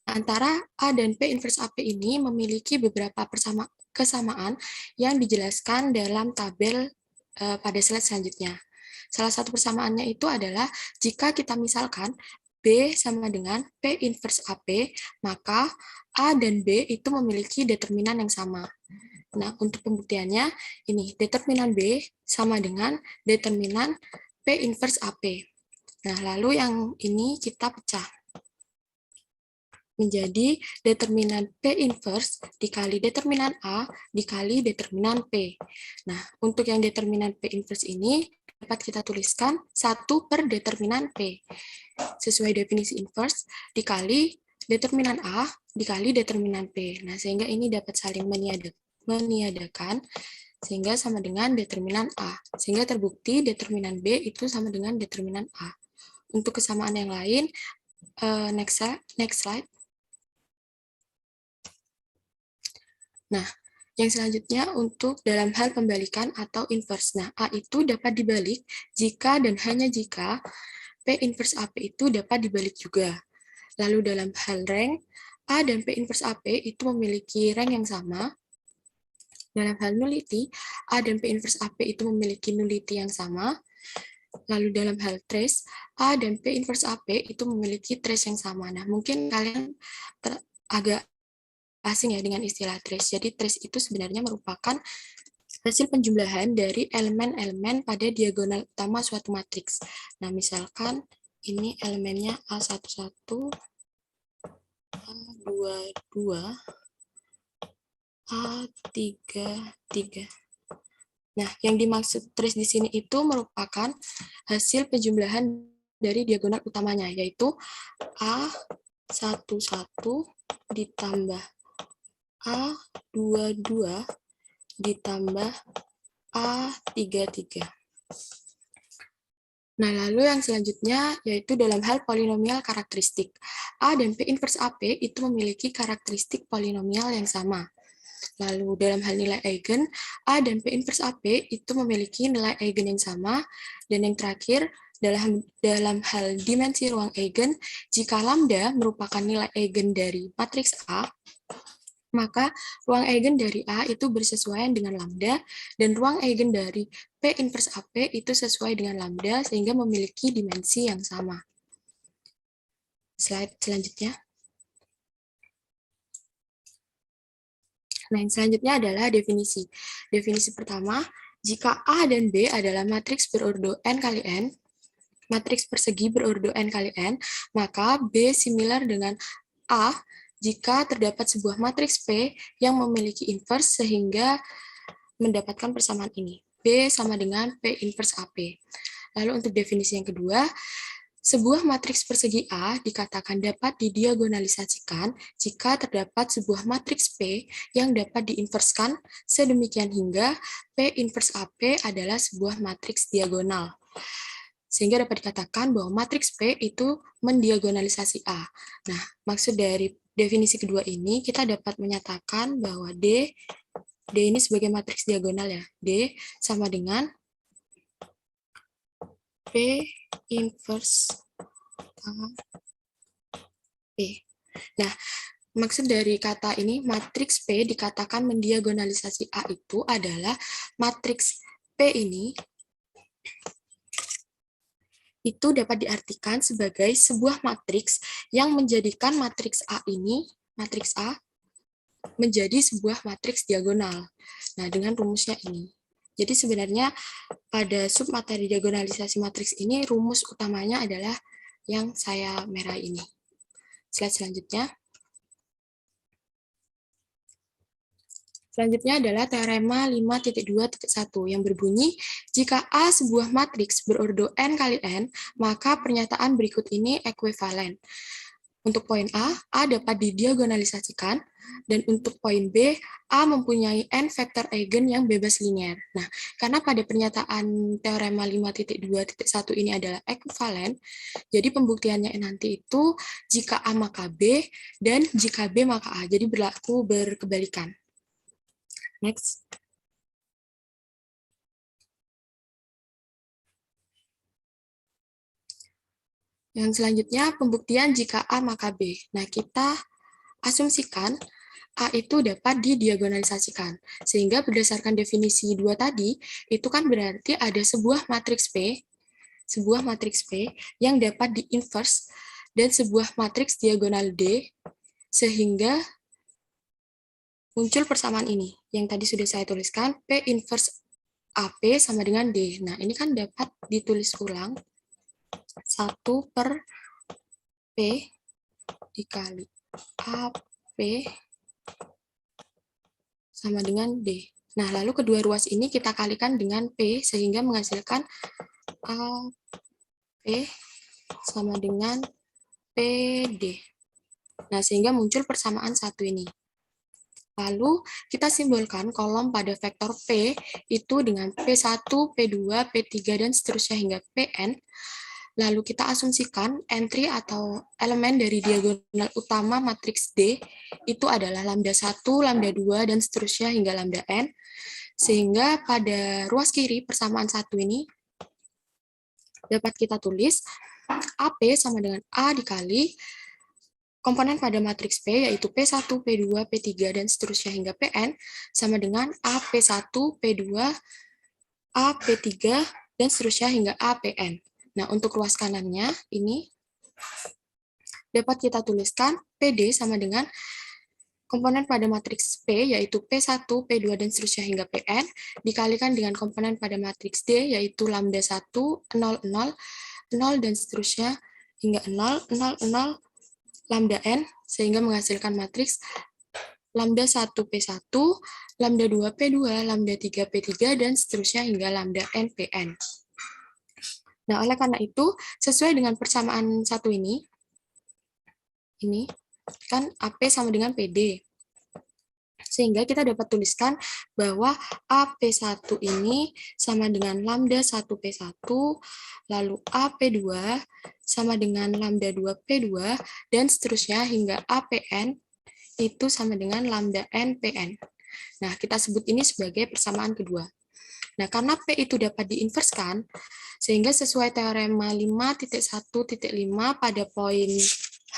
Antara A dan P inverse AP ini memiliki beberapa kesamaan yang dijelaskan dalam tabel pada slide selanjutnya. Salah satu persamaannya itu adalah jika kita misalkan B sama dengan P inverse AP, maka A dan B itu memiliki determinan yang sama. Nah, untuk pembuktiannya, ini determinan B sama dengan determinan P inverse AP. Nah, lalu yang ini kita pecah menjadi determinan P inverse dikali determinan A dikali determinan P. Nah, untuk yang determinan P inverse ini dapat kita tuliskan 1 per determinan P. Sesuai definisi inverse dikali determinan A dikali determinan P. Nah, sehingga ini dapat saling meniadakan sehingga sama dengan determinan A. Sehingga terbukti determinan B itu sama dengan determinan A. Untuk kesamaan yang lain, next slide. Nah, yang selanjutnya untuk dalam hal pembalikan atau inverse. Nah, A itu dapat dibalik jika dan hanya jika P inverse AP itu dapat dibalik juga. Lalu dalam hal rank, A dan P inverse AP itu memiliki rank yang sama. Dalam hal nullity, A dan P inverse AP itu memiliki nullity yang sama. Lalu dalam hal trace, A dan P inverse AP itu memiliki trace yang sama. Nah, mungkin kalian agak asing ya dengan istilah trace. Jadi trace itu sebenarnya merupakan hasil penjumlahan dari elemen-elemen pada diagonal utama suatu matriks. Nah, misalkan ini elemennya A11, A22, A33. Nah, yang dimaksud trace di sini itu merupakan hasil penjumlahan dari diagonal utamanya, yaitu A11 ditambah A22 ditambah A33. Nah, lalu yang selanjutnya yaitu dalam hal polinomial karakteristik. A dan P inverse AP itu memiliki karakteristik polinomial yang sama. Lalu dalam hal nilai eigen, A dan P inverse AP itu memiliki nilai eigen yang sama. Dan yang terakhir, dalam hal dimensi ruang eigen, jika lambda merupakan nilai eigen dari matriks A, maka ruang eigen dari A itu bersesuaian dengan lambda, dan ruang eigen dari P inverse AP itu sesuai dengan lambda, sehingga memiliki dimensi yang sama. Slide selanjutnya. Nah, yang selanjutnya adalah definisi. Definisi pertama, jika A dan B adalah matriks berordo n kali n, matriks persegi berordo n kali n, maka B similar dengan A jika terdapat sebuah matriks P yang memiliki inverse sehingga mendapatkan persamaan ini. B sama dengan P inverse AP. Lalu untuk definisi yang kedua, sebuah matriks persegi A dikatakan dapat didiagonalisasikan jika terdapat sebuah matriks P yang dapat diinverskan sedemikian hingga P inverse AP adalah sebuah matriks diagonal. Sehingga dapat dikatakan bahwa matriks P itu mendiagonalisasi A. Nah, maksud dari definisi kedua ini, kita dapat menyatakan bahwa D ini sebagai matriks diagonal ya. D sama dengan P inverse P. Nah, maksud dari kata ini, matriks P dikatakan mendiagonalisasi A itu adalah matriks P ini itu dapat diartikan sebagai sebuah matriks yang menjadikan matriks A ini, matriks A, menjadi sebuah matriks diagonal. Nah, dengan rumusnya ini. Jadi sebenarnya pada submateri diagonalisasi matriks ini, rumus utamanya adalah yang saya merah ini. Slide selanjutnya. Selanjutnya adalah teorema 5.2.1 yang berbunyi, jika A sebuah matriks berordo n kali n, maka pernyataan berikut ini ekuivalen. Untuk poin A dapat didiagonalisasikan, dan untuk poin B, A mempunyai n vektor eigen yang bebas linier. Nah, karena pada pernyataan teorema 5.2.1 ini adalah ekuivalen, jadi pembuktiannya nanti itu jika A maka B, dan jika B maka A, jadi berlaku berkebalikan. Next. Yang selanjutnya, pembuktian jika A maka B. Nah, kita asumsikan A itu dapat didiagonalisasikan. Sehingga berdasarkan definisi 2 tadi, itu kan berarti ada sebuah matriks P yang dapat di-inverse dan sebuah matriks diagonal D, sehingga muncul persamaan ini. Yang tadi sudah saya tuliskan, P inverse AP sama dengan D. Nah, ini kan dapat ditulis ulang. 1 per P dikali AP sama dengan D. Nah, lalu kedua ruas ini kita kalikan dengan P, sehingga menghasilkan AP sama dengan PD. Nah, sehingga muncul persamaan satu ini. Lalu, kita simbolkan kolom pada vektor P itu dengan P1, P2, P3, dan seterusnya hingga Pn. Lalu kita asumsikan entry atau elemen dari diagonal utama matriks D itu adalah lambda 1, lambda 2, dan seterusnya hingga lambda n. Sehingga pada ruas kiri persamaan 1 ini dapat kita tulis AP sama dengan A dikali komponen pada matriks P, yaitu P1, P2, P3, dan seterusnya hingga Pn, sama dengan AP1, P2, AP3, dan seterusnya hingga APN. Nah, untuk ruas kanannya, ini dapat kita tuliskan PD sama dengan komponen pada matriks P, yaitu P1, P2, dan seterusnya hingga Pn, dikalikan dengan komponen pada matriks D, yaitu lambda 1, 0, 0, 0, dan seterusnya hingga 0, 0, 0, lambda n, sehingga menghasilkan matriks lambda 1 P1, lambda 2 P2, lambda 3 P3, dan seterusnya hingga lambda n Pn. Nah, oleh karena itu, sesuai dengan persamaan satu ini kan AP sama dengan PD. Sehingga kita dapat tuliskan bahwa AP1 ini sama dengan lambda 1P1, lalu AP2 sama dengan lambda 2P2, dan seterusnya hingga APN itu sama dengan lambda NPN. Nah, kita sebut ini sebagai persamaan kedua. Nah, karena P itu dapat diinverskan, sehingga sesuai teorema 5.1.5 pada poin H,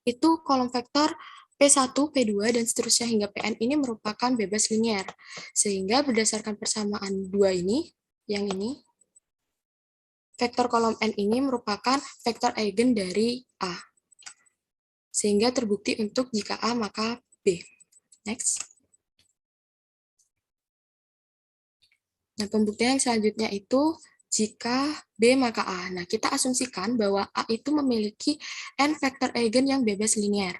itu kolom vektor P1, P2, dan seterusnya hingga Pn ini merupakan bebas linear. Sehingga berdasarkan persamaan dua ini, yang ini, vektor kolom N ini merupakan vektor eigen dari A. Sehingga terbukti untuk jika A maka B. Next. Nah, pembuktian yang selanjutnya itu jika B maka A. Nah, kita asumsikan bahwa A itu memiliki n vektor eigen yang bebas linear,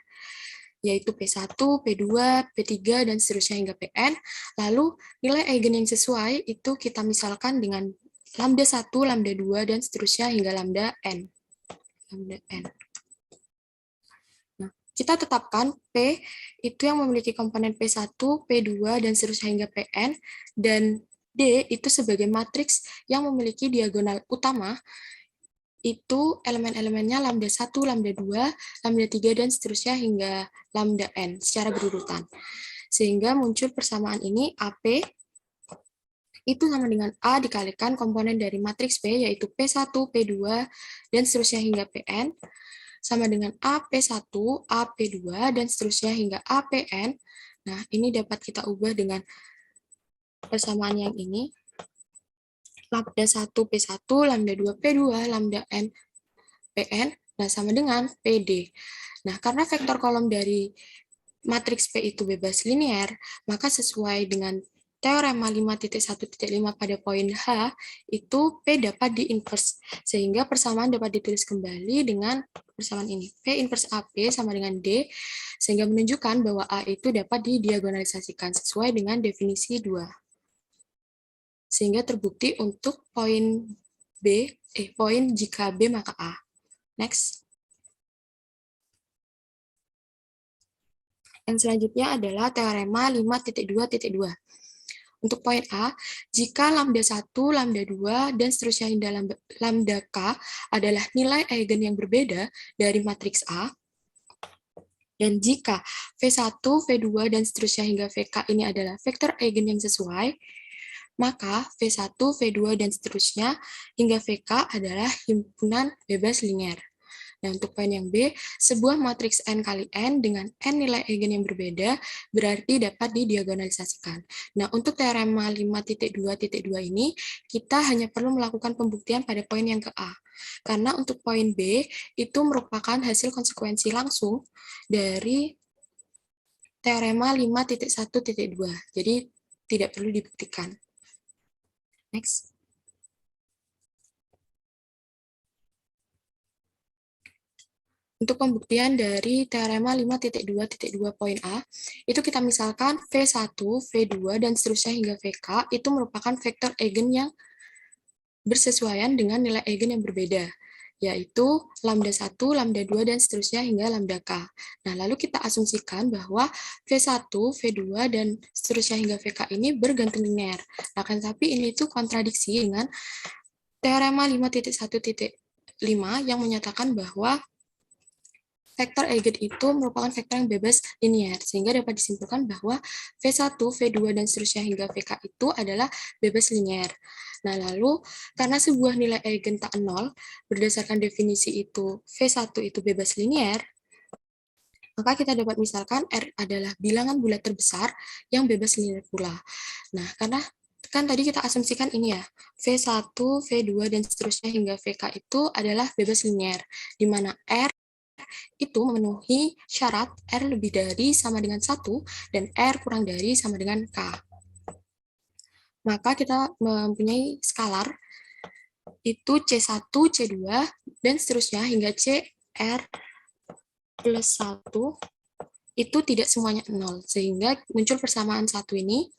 yaitu P1, P2, P3, dan seterusnya hingga Pn. Lalu, nilai eigen yang sesuai itu kita misalkan dengan lambda 1, lambda 2, dan seterusnya hingga lambda n. Nah, kita tetapkan P itu yang memiliki komponen P1, P2, dan seterusnya hingga Pn, dan D itu sebagai matriks yang memiliki diagonal utama, itu elemen-elemennya lambda 1, lambda 2, lambda 3, dan seterusnya hingga lambda n secara berurutan. Sehingga muncul persamaan ini AP itu sama dengan A dikalikan komponen dari matriks P, yaitu P1, P2, dan seterusnya hingga Pn, sama dengan AP1, AP2, dan seterusnya hingga APN. Nah, ini dapat kita ubah dengan persamaan yang ini. Lambda 1 P1, lambda 2 P2, lambda n Pn, nah sama dengan PD. Nah, karena vektor kolom dari matriks P itu bebas linear, maka sesuai dengan teorema 5.1.5 pada poin H, itu P dapat diinvers, sehingga persamaan dapat ditulis kembali dengan persamaan ini. P inverse AP sama dengan D, sehingga menunjukkan bahwa A itu dapat didiagonalisasikan sesuai dengan definisi 2. Sehingga terbukti untuk poin poin jika B maka A. Next. Yang selanjutnya adalah teorema 5.2.2. Untuk poin A, jika lambda 1, lambda 2, dan seterusnya hingga lambda K adalah nilai eigen yang berbeda dari matriks A, dan jika V1, V2, dan seterusnya hingga VK ini adalah vektor eigen yang sesuai, maka V1, V2, dan seterusnya hingga VK adalah himpunan bebas linear. Nah, untuk poin yang B, sebuah matriks N kali N dengan N nilai eigen yang berbeda berarti dapat didiagonalisasikan. Nah, untuk teorema 5.2.2 ini, kita hanya perlu melakukan pembuktian pada poin yang ke A. Karena untuk poin B, itu merupakan hasil konsekuensi langsung dari teorema 5.1.2. Jadi, tidak perlu dibuktikan. Next. Untuk pembuktian dari teorema 5.2.2 poin A, itu kita misalkan V1, V2, dan seterusnya hingga VK itu merupakan vektor eigen yang bersesuaian dengan nilai eigen yang berbeda, yaitu lambda 1, lambda 2, dan seterusnya hingga lambda K. Nah, lalu kita asumsikan bahwa V1, V2, dan seterusnya hingga VK ini berganti linear. Akan tetapi ini itu kontradiksi dengan teorema 5.1.5 yang menyatakan bahwa vektor eigen itu merupakan vektor yang bebas linier, sehingga dapat disimpulkan bahwa V1, V2, dan seterusnya hingga VK itu adalah bebas linier. Nah, lalu karena sebuah nilai eigen tak nol, berdasarkan definisi itu V1 itu bebas linier, maka kita dapat misalkan R adalah bilangan bulat terbesar yang bebas linier pula. Nah, karena kan tadi kita asumsikan ini ya, V1, V2, dan seterusnya hingga VK itu adalah bebas linier, di mana R itu memenuhi syarat R lebih dari sama dengan 1 dan R kurang dari sama dengan K. Maka kita mempunyai skalar itu C1, C2, dan seterusnya hingga CR plus 1 itu tidak semuanya 0, sehingga muncul persamaan satu ini,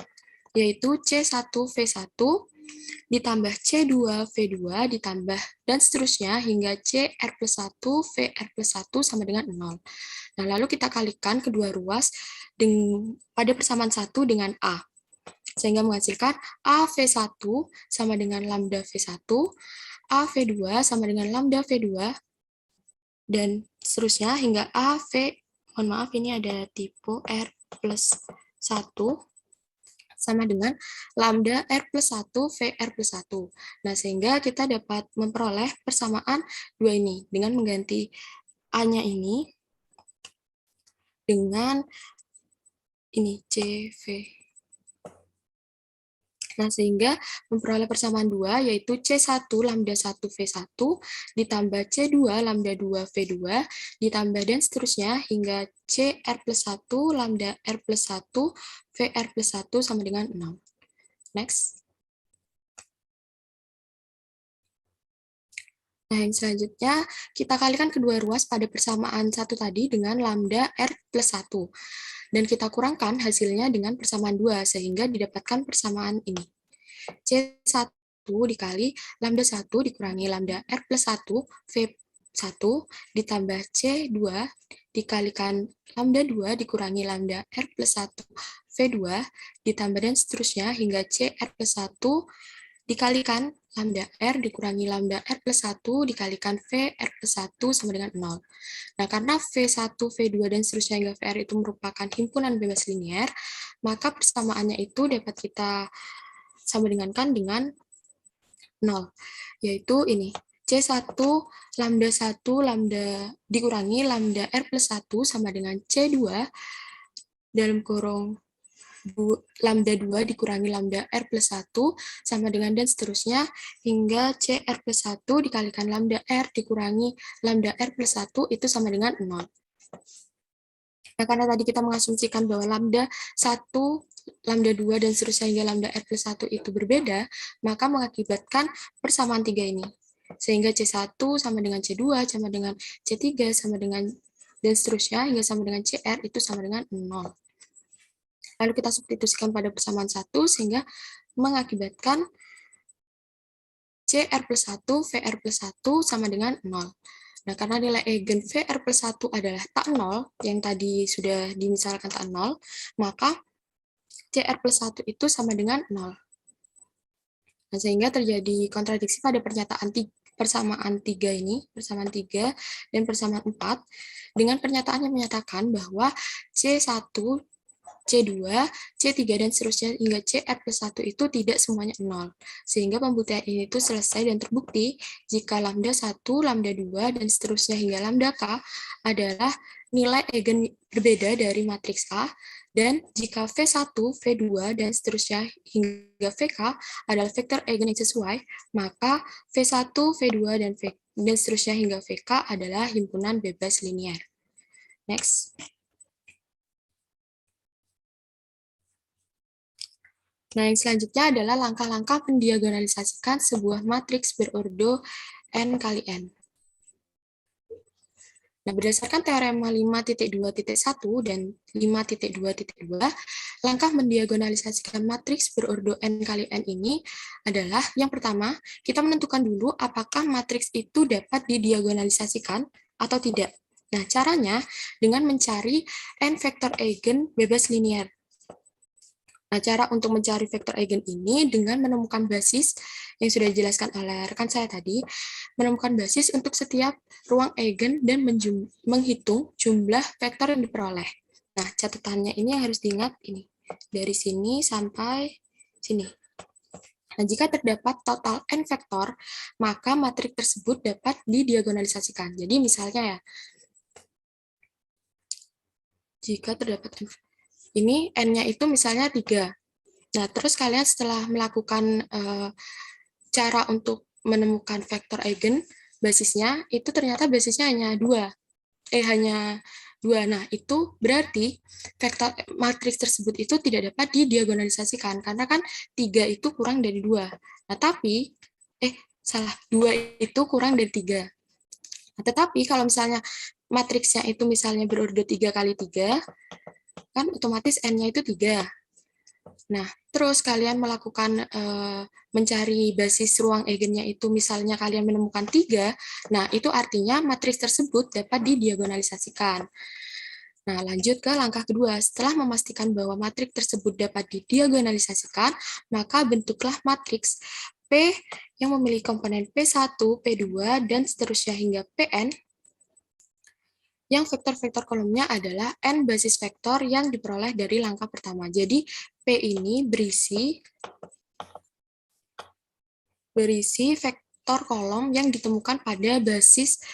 yaitu C1, V1, ditambah C2, V2, ditambah dan seterusnya hingga CR plus 1, VR plus 1 sama dengan 0. Nah, lalu kita kalikan kedua ruas pada persamaan 1 dengan A. Sehingga menghasilkan AV1 sama dengan lambda V1, AV2 sama dengan lambda V2, dan seterusnya hingga mohon maaf ini ada tipe R plus 1, sama dengan lambda R plus 1, VR plus 1. Nah, sehingga kita dapat memperoleh persamaan dua ini dengan mengganti A-nya ini dengan ini CV. Nah, sehingga memperoleh persamaan 2, yaitu C1 lambda 1 V1 ditambah C2 lambda 2 V2 ditambah dan seterusnya hingga CR plus 1 lambda R plus 1 VR plus 1 sama dengan 0. Next. Nah, yang selanjutnya kita kalikan kedua ruas pada persamaan 1 tadi dengan lambda R plus 1. Dan kita kurangkan hasilnya dengan persamaan 2, sehingga didapatkan persamaan ini. C1 dikali lambda 1 dikurangi lambda R plus 1 V1 ditambah C2 dikalikan lambda 2 dikurangi lambda R plus 1 V2 ditambah dan seterusnya hingga CR plus 1 dikalikan lambda R dikurangi lambda R plus 1 dikalikan VR plus 1 sama dengan 0. Nah, karena V1, V2, dan seterusnya hingga VR itu merupakan himpunan bebas linier, maka persamaannya itu dapat kita sama dengankan dengan 0, yaitu ini, C1 lambda 1 lambda dikurangi lambda R plus 1 sama dengan C2 dalam kurung lambda 2 dikurangi lambda R plus 1 sama dengan dan seterusnya hingga CR plus 1 dikalikan lambda R dikurangi lambda R plus 1 itu sama dengan 0. Nah, karena tadi kita mengasumsikan bahwa lambda 1, lambda 2, dan seterusnya hingga lambda R plus 1 itu berbeda, maka mengakibatkan persamaan 3 ini. Sehingga C1 sama dengan C2, sama dengan C3, sama dengan dan seterusnya hingga sama dengan CR itu sama dengan 0. Lalu kita substitusikan pada persamaan 1 sehingga mengakibatkan CR plus 1, VR plus 1 sama dengan 0. Nah, karena nilai eigen VR plus 1 adalah tak 0, yang tadi sudah dimisalkan tak 0, maka CR plus 1 itu sama dengan 0. Nah, sehingga terjadi kontradiksi pada pernyataan persamaan 3 ini, persamaan 3 dan persamaan 4, dengan pernyataan yang menyatakan bahwa C1, C2, C3, dan seterusnya hingga CR plus 1 itu tidak semuanya 0. Sehingga pembuktian ini itu selesai dan terbukti jika lambda 1, lambda 2, dan seterusnya hingga lambda K adalah nilai eigen berbeda dari matriks A, dan jika V1, V2, dan seterusnya hingga VK adalah vektor eigen yang sesuai, maka V1, V2, dan seterusnya hingga VK adalah himpunan bebas linier. Next. Nah, yang selanjutnya adalah langkah-langkah mendiagonalisasikan sebuah matriks berordo n kali n. Nah, berdasarkan teorema 5.2.1 dan 5.2.2, langkah mendiagonalisasikan matriks berordo n kali n ini adalah, yang pertama, kita menentukan dulu apakah matriks itu dapat didiagonalisasikan atau tidak. Nah, caranya dengan mencari n vektor eigen bebas linier. Nah, cara untuk mencari vektor eigen ini dengan menemukan basis yang sudah dijelaskan oleh rekan saya tadi, menemukan basis untuk setiap ruang eigen dan menghitung jumlah vektor yang diperoleh. Nah, catatannya ini yang harus diingat ini. Dari sini sampai sini. Nah, jika terdapat total n vektor, maka matriks tersebut dapat didiagonalisasikan. Jadi misalnya ya, jika terdapat ini n-nya itu misalnya 3. Nah, terus kalian setelah melakukan cara untuk menemukan vektor eigen, basisnya, itu ternyata basisnya hanya 2. Hanya 2. Nah, itu berarti vektor matriks tersebut itu tidak dapat didiagonalisasikan, karena kan 3 itu kurang dari 2. Nah, tapi, 2 itu kurang dari 3. Nah, tetapi kalau misalnya matriksnya itu misalnya berorder 3 kali 3, kan otomatis n-nya itu 3. Nah, terus kalian melakukan mencari basis ruang eigennya itu misalnya kalian menemukan 3, nah itu artinya matriks tersebut dapat didiagonalisasikan. Nah, lanjut ke langkah kedua. Setelah memastikan bahwa matriks tersebut dapat didiagonalisasikan, maka bentuklah matriks P yang memiliki komponen P1, P2, dan seterusnya hingga Pn, yang vektor-vektor kolomnya adalah n basis vektor yang diperoleh dari langkah pertama. Jadi, P ini berisi vektor kolom yang ditemukan pada basis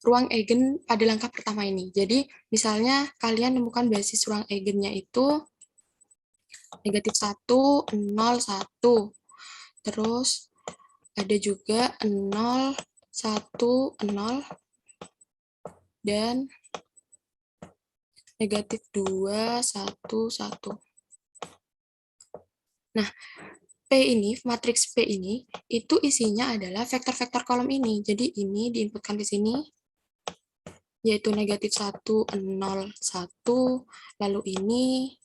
ruang eigen pada langkah pertama ini. Jadi, misalnya kalian menemukan basis ruang eigennya itu negatif 1, 0, 1. Terus, ada juga 0, 1, 0, dan negatif 2, 1, 1. Nah, P ini, matriks P ini, itu isinya adalah vektor-vektor kolom ini. Jadi, ini diinputkan ke sini, yaitu negatif 1, 0, 1, lalu ini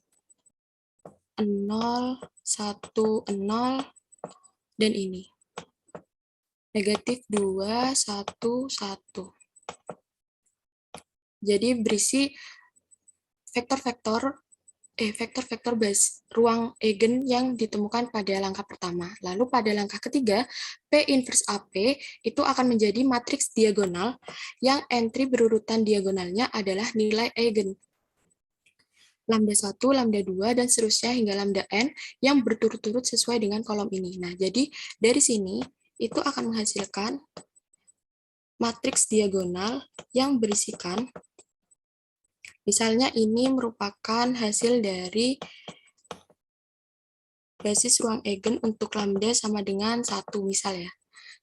0, 1, 0, dan ini negatif 2, 1, 1. Jadi berisi vektor-vektor base ruang eigen yang ditemukan pada langkah pertama. Lalu pada langkah ketiga, P inverse AP itu akan menjadi matriks diagonal yang entry berurutan diagonalnya adalah nilai eigen. Lambda 1, lambda 2, dan seterusnya hingga lambda n yang berturut-turut sesuai dengan kolom ini. Nah, jadi dari sini itu akan menghasilkan matriks diagonal yang berisikan, misalnya ini merupakan hasil dari basis ruang eigen untuk lambda sama dengan 1 misal ya.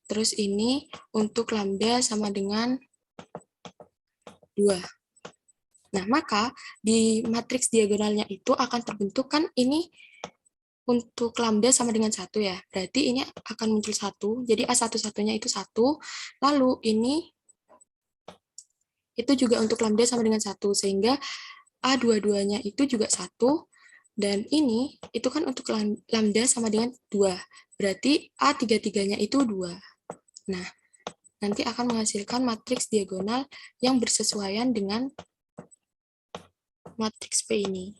Terus ini untuk lambda sama dengan 2. Nah, maka di matriks diagonalnya itu akan terbentuk kan ini untuk lambda sama dengan 1 ya. Berarti ini akan muncul 1. Jadi A1-1-nya itu 1. Lalu ini itu juga untuk lambda sama dengan 1, sehingga A22-nya itu juga 1, dan ini itu kan untuk lambda sama dengan 2, berarti A33-nya itu 2. Nah, nanti akan menghasilkan matriks diagonal yang bersesuaian dengan matriks P ini.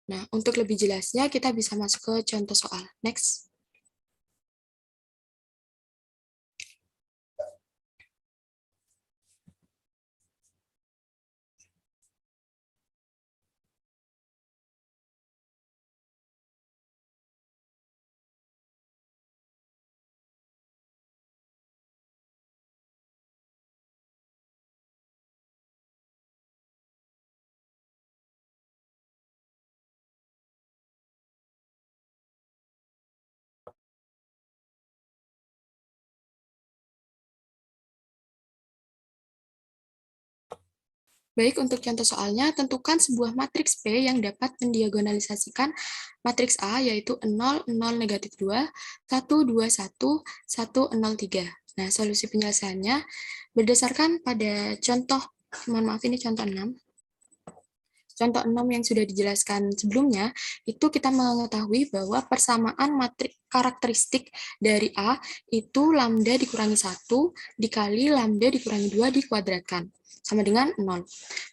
Nah, untuk lebih jelasnya kita bisa masuk ke contoh soal. Next. Baik, untuk contoh soalnya, tentukan sebuah matriks P yang dapat mendiagonalisasikan matriks A, yaitu 0, 0, negatif 2, 1, 2, 1, 1, 0, 3. Nah, solusi penyelesaiannya berdasarkan pada contoh, mohon maaf ini contoh 6. Contoh 6 yang sudah dijelaskan sebelumnya, itu kita mengetahui bahwa persamaan matriks karakteristik dari A itu lambda dikurangi 1 dikali lambda dikurangi 2 dikuadratkan, sama dengan 0.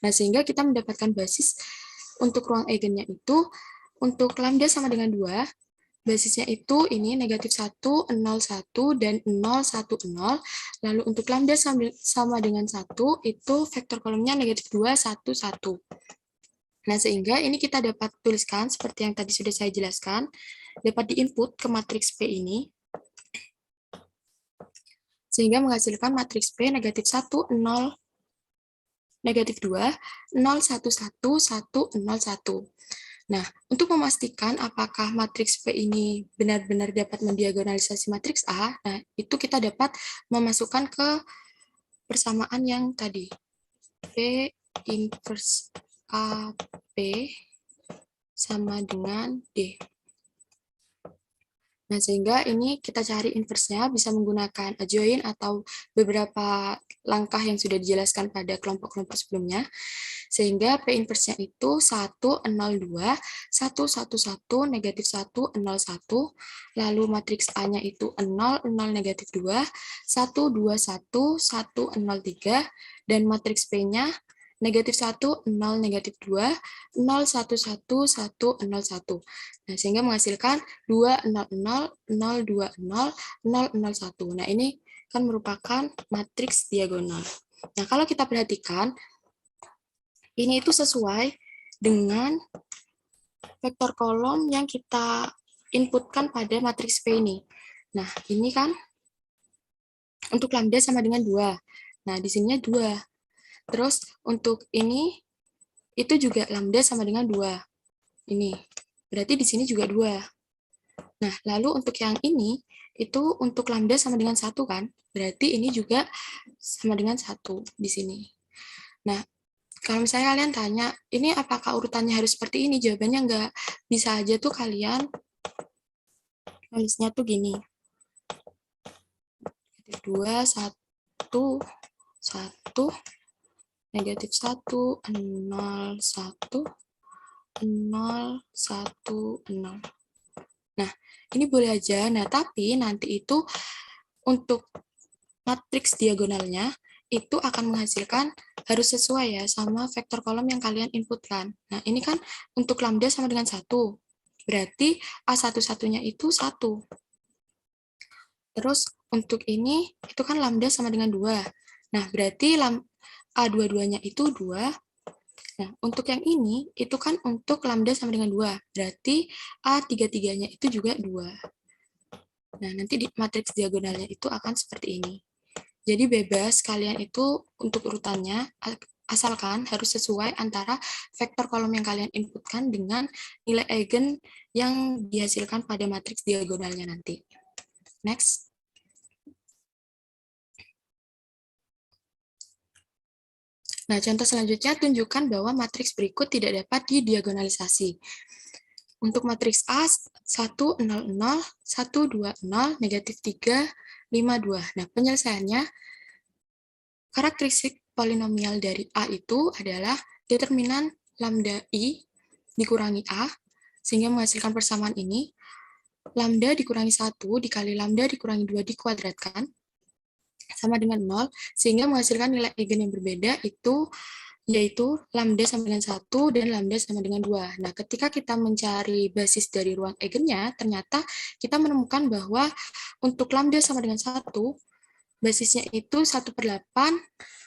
Nah, sehingga kita mendapatkan basis untuk ruang eigennya itu untuk lambda sama dengan 2, basisnya itu ini negatif 1, 0, 1, dan 0, 1, 0. Lalu untuk lambda sama dengan 1, itu vektor kolomnya negatif 2, 1, 1. Nah, sehingga ini kita dapat tuliskan seperti yang tadi sudah saya jelaskan, dapat diinput ke matriks P ini, sehingga menghasilkan matriks P negatif 1, 0, negatif 2, 0, 1, 1, 1, 0, 1. Nah, untuk memastikan apakah matriks P ini benar-benar dapat mendiagonalisasi matriks A, nah itu kita dapat memasukkan ke persamaan yang tadi. P inverse AP sama dengan D. Nah, sehingga ini kita cari inverse-nya bisa menggunakan adjoint atau beberapa langkah yang sudah dijelaskan pada kelompok-kelompok sebelumnya. Sehingga P inverse-nya itu 1, 0, 2, 1, 1, 1, negatif 1, 0, 1. Lalu matriks A-nya itu 0, 0, negatif 2, 1, 2, 1, 1, 0, 3. Dan matriks P-nya negatif 1, 0, negatif 2, 0, 1, 1, 1, 0, 1. Nah, sehingga menghasilkan 2, 0, 0, 0, 2, 0, 0, 0, 1. Nah, ini kan merupakan matriks diagonal. Nah, kalau kita perhatikan, ini itu sesuai dengan vektor kolom yang kita inputkan pada matriks P ini. Nah, ini kan untuk lambda sama dengan 2. Nah, di sininya 2. Terus untuk ini itu juga lambda sama dengan 2. Ini. Berarti di sini juga 2. Nah, lalu untuk yang ini itu untuk lambda sama dengan 1 kan? Berarti ini juga sama dengan 1 di sini. Nah, kalau misalnya kalian tanya, ini apakah urutannya harus seperti ini? Jawabannya enggak. Bisa aja tuh kalian nulisnya tuh gini. 2, 1, 1, negatif 1, 0, 1, 0, 1, 0. Nah, ini boleh aja. Nah, tapi nanti itu untuk matriks diagonalnya itu akan menghasilkan harus sesuai ya sama vektor kolom yang kalian inputkan. Nah, ini kan untuk lambda sama dengan 1. Berarti A1-1-nya itu 1. Terus untuk ini itu kan lambda sama dengan 2. Nah, berarti A22-nya itu 2. Nah, untuk yang ini, itu kan untuk lambda sama dengan 2. Berarti A33-nya itu juga 2. Nah, nanti di matriks diagonalnya itu akan seperti ini. Jadi bebas kalian itu untuk urutannya, asalkan harus sesuai antara vektor kolom yang kalian inputkan dengan nilai eigen yang dihasilkan pada matriks diagonalnya nanti. Next. Nah, contoh selanjutnya tunjukkan bahwa matriks berikut tidak dapat didiagonalisasi. Untuk matriks A, 1, 0, 0, 1, 2, 0, negatif 3, 5, 2. Nah, penyelesaiannya, karakteristik polinomial dari A itu adalah determinan lambda I dikurangi A, sehingga menghasilkan persamaan ini. Lambda dikurangi 1 dikali lambda dikurangi 2 dikuadratkan, sama dengan 0, sehingga menghasilkan nilai eigen yang berbeda itu yaitu lambda sama dengan 1 dan lambda sama dengan 2. Nah, ketika kita mencari basis dari ruang eigennya, ternyata kita menemukan bahwa untuk lambda sama dengan 1, basisnya itu 1/8,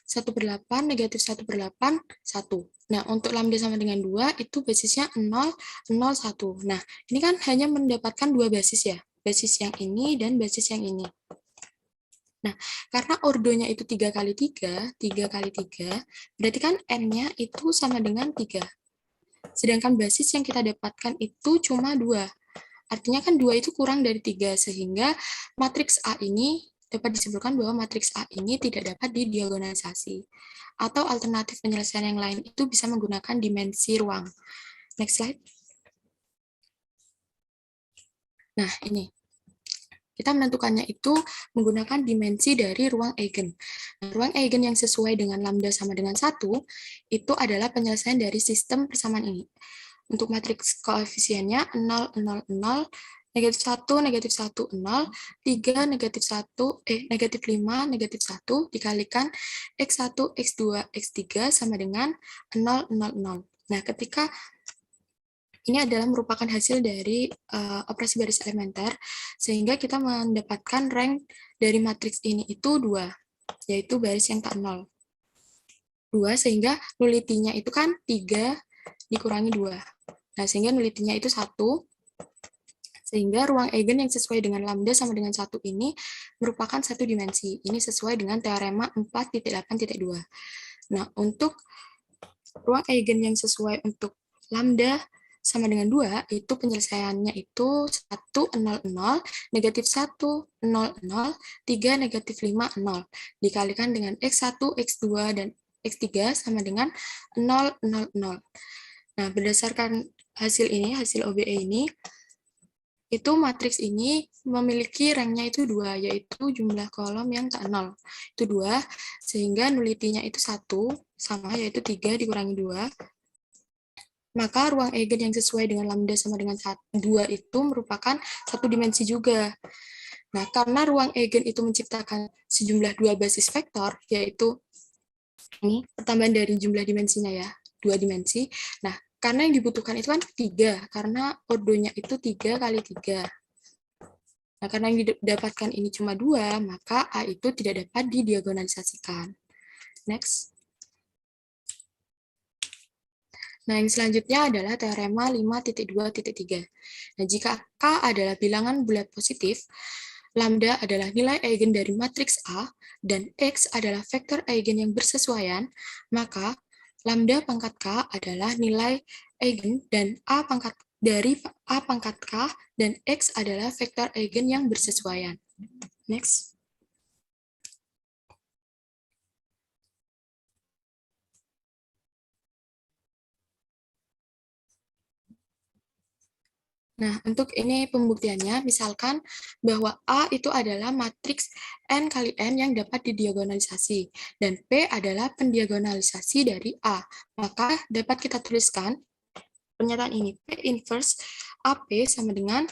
1/8, negatif 1/8, 1. Nah, untuk lambda sama dengan 2, itu basisnya 0, 0, 1. Nah, ini kan hanya mendapatkan 2 basis ya, basis yang ini dan basis yang ini. Nah, karena ordonya itu 3 kali 3, 3 kali 3, berarti kan N-nya itu sama dengan 3. Sedangkan basis yang kita dapatkan itu cuma 2. Artinya kan 2 itu kurang dari 3, sehingga matriks A ini dapat disimpulkan bahwa matriks A ini tidak dapat didiagonalisasi. Atau alternatif penyelesaian yang lain itu bisa menggunakan dimensi ruang. Next slide. Nah, ini. Kita menentukannya itu menggunakan dimensi dari ruang eigen. Nah, ruang eigen yang sesuai dengan lambda sama dengan 1, itu adalah penyelesaian dari sistem persamaan ini. Untuk matriks koefisiennya 0, 0, 0, negatif 1, negatif 1, 0, 3, negatif 1, negatif 5, negatif 1, dikalikan X1, X2, X3 sama dengan 0, 0, 0. Nah, ketika ini adalah merupakan hasil dari operasi baris elementer, sehingga kita mendapatkan rank dari matriks ini itu 2, yaitu baris yang tak 0. 2, sehingga nullity-nya itu kan 3 dikurangi 2. Nah, sehingga nullity-nya itu 1, sehingga ruang eigen yang sesuai dengan lambda sama dengan 1 ini merupakan satu dimensi. Ini sesuai dengan teorema 4.8.2. Nah, untuk ruang eigen yang sesuai untuk lambda sama dengan 2, itu penyelesaiannya itu 1, 0, 0, negatif 1, 0, 0, 3, negatif 5, 0. Dikalikan dengan X1, X2, dan X3 sama dengan 0, 0, 0. Nah, berdasarkan hasil ini, hasil OBE ini, itu matriks ini memiliki ranknya itu 2, yaitu jumlah kolom yang tak 0. Itu 2, sehingga nullity-nya itu 1, sama yaitu 3 dikurangi 2. Maka ruang eigen yang sesuai dengan lambda sama dengan 2 itu merupakan satu dimensi juga. Nah, karena ruang eigen itu menciptakan sejumlah 2 basis vektor, yaitu ini pertambahan dari jumlah dimensinya ya, 2 dimensi. Nah, karena yang dibutuhkan itu kan 3, karena ordonya itu 3 kali 3. Nah, karena yang didapatkan ini cuma 2, maka A itu tidak dapat didiagonalisasikan. Next. Nah, yang selanjutnya adalah teorema 5.2.3. Nah, jika K adalah bilangan bulat positif, lambda adalah nilai eigen dari matriks A, dan X adalah vektor eigen yang bersesuaian, maka lambda pangkat K adalah nilai eigen dan A pangkat dari A pangkat K, dan X adalah vektor eigen yang bersesuaian. Next. Nah, untuk ini pembuktiannya, misalkan bahwa A itu adalah matriks N kali N yang dapat didiagonalisasi, dan P adalah pendiagonalisasi dari A. Maka dapat kita tuliskan pernyataan ini, P inverse AP sama dengan,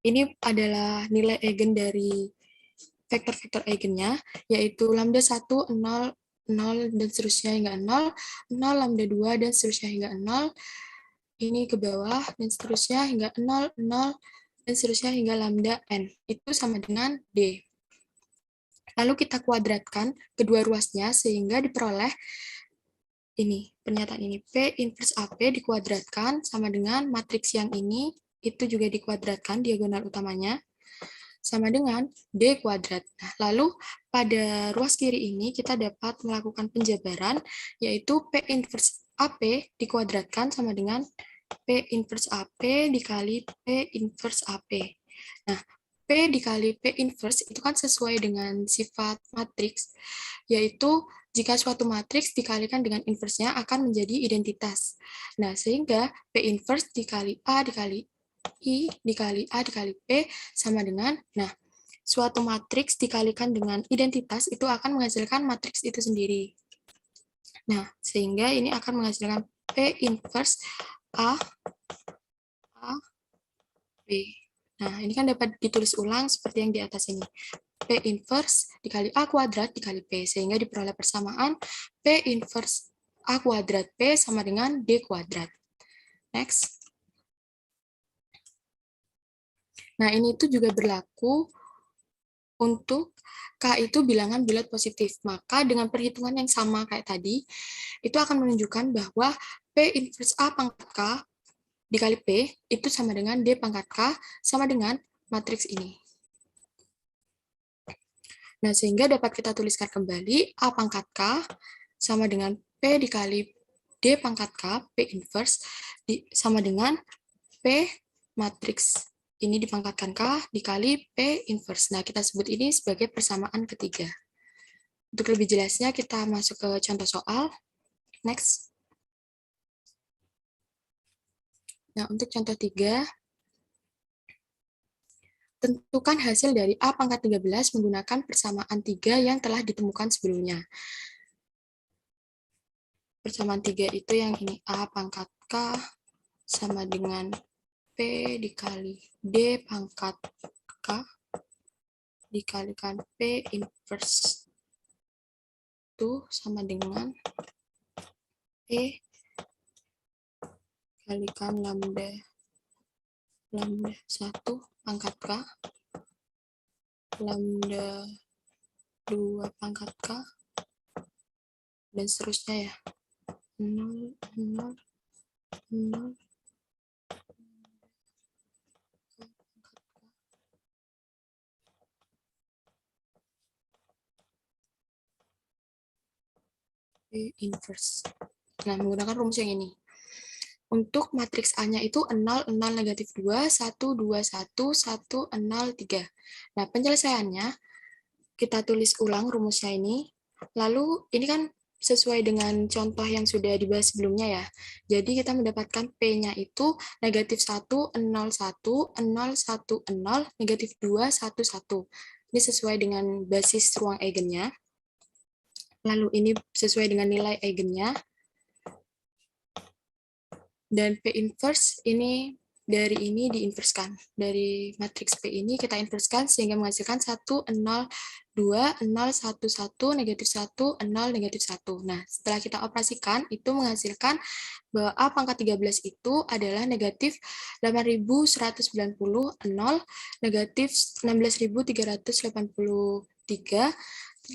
ini adalah nilai eigen dari vektor-vektor eigennya, yaitu lambda 1, 0, 0, dan seterusnya hingga 0, 0, lambda 2, dan seterusnya hingga 0, ini ke bawah, dan seterusnya hingga 0, 0, dan seterusnya hingga lambda n. Itu sama dengan D. Lalu kita kuadratkan kedua ruasnya sehingga diperoleh ini, pernyataan ini. P inverse AP dikuadratkan sama dengan matriks yang ini, itu juga dikuadratkan diagonal utamanya, sama dengan D kuadrat. Nah, lalu pada ruas kiri ini kita dapat melakukan penjabaran, yaitu P inverse AP dikuadratkan sama dengan P inverse AP dikali P inverse AP. Nah, P dikali P inverse itu kan sesuai dengan sifat matriks, yaitu jika suatu matriks dikalikan dengan inverse-nya akan menjadi identitas. Nah, sehingga P inverse dikali A dikali I dikali A dikali P sama dengan, nah, suatu matriks dikalikan dengan identitas itu akan menghasilkan matriks itu sendiri. Nah, sehingga ini akan menghasilkan P inverse A, B. Nah, ini kan dapat ditulis ulang seperti yang di atas ini. P inverse dikali A kuadrat dikali P, sehingga diperoleh persamaan P inverse A kuadrat P sama dengan D kuadrat. Next. Nah, ini itu juga berlaku untuk K itu bilangan bulat positif. Maka dengan perhitungan yang sama kayak tadi, itu akan menunjukkan bahwa P inverse A pangkat K dikali P itu sama dengan D pangkat K sama dengan matriks ini. Nah, sehingga dapat kita tuliskan kembali A pangkat K sama dengan P dikali D pangkat K, P inverse, sama dengan P matriks ini dipangkatkan K dikali P inverse. Nah, kita sebut ini sebagai persamaan ketiga. Untuk lebih jelasnya, kita masuk ke contoh soal. Next. Nah, untuk contoh 3, tentukan hasil dari A pangkat 13 menggunakan persamaan 3 yang telah ditemukan sebelumnya. Persamaan 3 itu yang ini, A pangkat K sama dengan P dikali D pangkat K dikalikan P inverse itu sama dengan P dikalikan lambda 1 pangkat K, lambda 2 pangkat K, dan seterusnya ya. 0, 0, 0, P inverse. Nah, menggunakan rumus yang ini. Untuk matriks A-nya itu 0, 0, negatif 2, 1, 2, 1, 1, 0, 3. Nah, penyelesaiannya, kita tulis ulang rumusnya ini. Lalu, ini kan sesuai dengan contoh yang sudah dibahas sebelumnya ya. Jadi, kita mendapatkan P-nya itu negatif 1, 0, 1, 0, 1, 0, negatif 2, 1, 1. Ini sesuai dengan basis ruang eigennya. Lalu, ini sesuai dengan nilai eigennya. Dan P inverse ini diinverskan. Dari matriks P ini kita inverskan sehingga menghasilkan 1, 0, 2, 0, 1, 1, negatif 1, 0, negatif 1. Nah, setelah kita operasikan, itu menghasilkan bahwa A pangkat 13 itu adalah negatif 8.190, 0, negatif 16.383,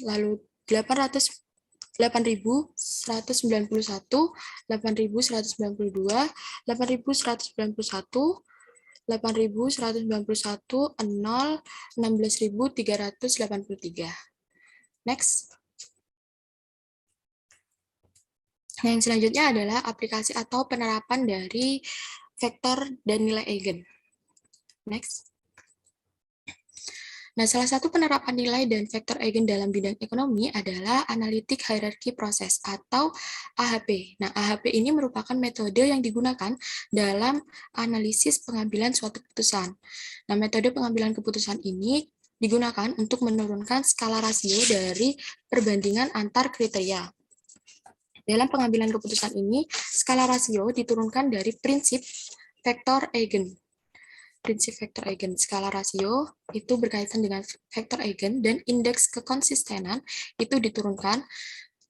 lalu 8.191, 8.192, 8.191, 8.191, 0, 16.383. Next. Yang selanjutnya adalah aplikasi atau penerapan dari vektor dan nilai eigen. Next. Nah, salah satu penerapan nilai dan vektor eigen dalam bidang ekonomi adalah analitik hierarki proses atau AHP. Nah, AHP ini merupakan metode yang digunakan dalam analisis pengambilan suatu keputusan. Nah, metode pengambilan keputusan ini digunakan untuk menurunkan skala rasio dari perbandingan antar kriteria. Dalam pengambilan keputusan ini, skala rasio diturunkan dari prinsip vektor eigen. Prinsip vektor eigen, skala rasio itu berkaitan dengan vektor eigen, dan indeks kekonsistenan itu diturunkan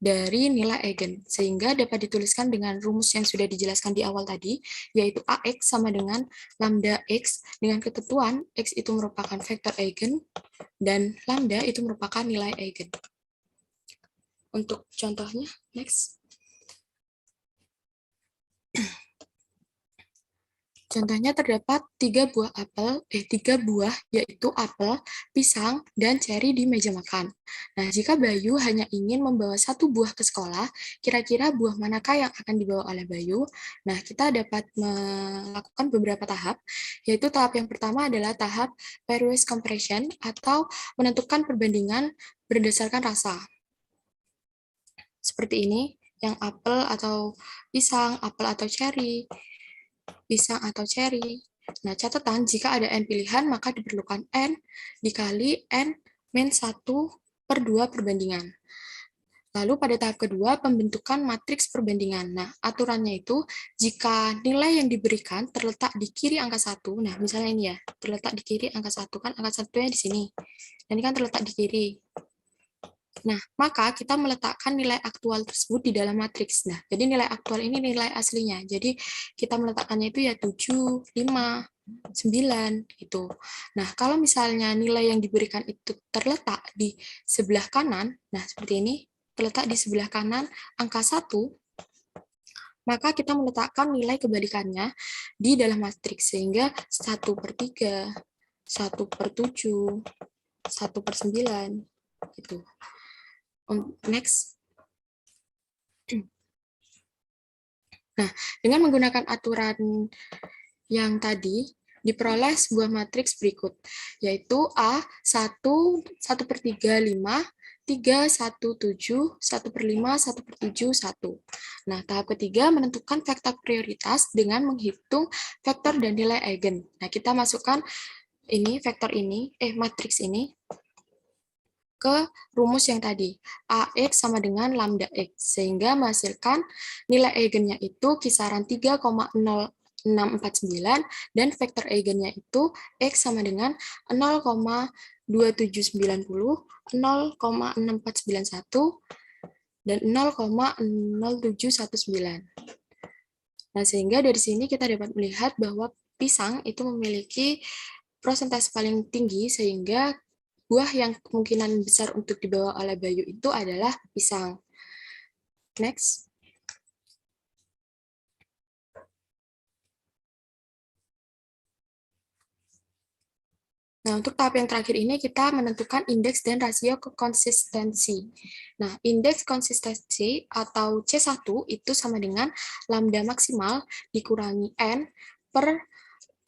dari nilai eigen, sehingga dapat dituliskan dengan rumus yang sudah dijelaskan di awal tadi, yaitu AX sama dengan lambda X, dengan ketentuan X itu merupakan vektor eigen, dan lambda itu merupakan nilai eigen. Untuk contohnya, next. Contohnya terdapat 3 buah yaitu apel, pisang, dan ceri di meja makan. Nah, jika Bayu hanya ingin membawa 1 buah ke sekolah, kira-kira buah manakah yang akan dibawa oleh Bayu? Nah, kita dapat melakukan beberapa tahap, yaitu tahap yang pertama adalah tahap pairwise comparison atau menentukan perbandingan berdasarkan rasa. Seperti ini, yang apel atau pisang, apel atau ceri, pisang atau ceri. Nah, catatan jika ada N pilihan, maka diperlukan N dikali N-1/2 perbandingan. Lalu pada tahap kedua, pembentukan matriks perbandingan. Nah, aturannya itu, jika nilai yang diberikan terletak di kiri angka 1, nah misalnya ini ya, terletak di kiri angka 1, kan angka 1-nya di sini. Dan ini kan terletak di kiri. Nah, maka kita meletakkan nilai aktual tersebut di dalam matriks. Nah, jadi nilai aktual ini nilai aslinya. Jadi kita meletakkannya itu ya 7, 5, 9 gitu. Nah, kalau misalnya nilai yang diberikan itu terletak di sebelah kanan, nah seperti ini, terletak di sebelah kanan angka 1, maka kita meletakkan nilai kebalikannya di dalam matriks, sehingga 1/3, 1/7, 1/9 gitu. Next. Nah, dengan menggunakan aturan yang tadi, diperoleh sebuah matriks berikut, yaitu A, 1, 1/3, 5, 3, 1, 7, 1/5, 1/7, 1. Nah, tahap ketiga menentukan vektor prioritas dengan menghitung vektor dan nilai eigen. Nah, kita masukkan ini, vektor ini, matriks ini, ke rumus yang tadi, AX sama dengan lambda X, sehingga menghasilkan nilai eigennya itu kisaran 3,0649, dan vektor eigennya itu X sama dengan 0,2790, 0,6491, dan 0,0719. Nah, sehingga dari sini kita dapat melihat bahwa pisang itu memiliki prosentase paling tinggi, sehingga buah yang kemungkinan besar untuk dibawa oleh Bayu itu adalah pisang. Next. Nah, untuk tahap yang terakhir ini kita menentukan indeks dan rasio konsistensi. Nah, indeks konsistensi atau C1 itu sama dengan lambda maksimal dikurangi N per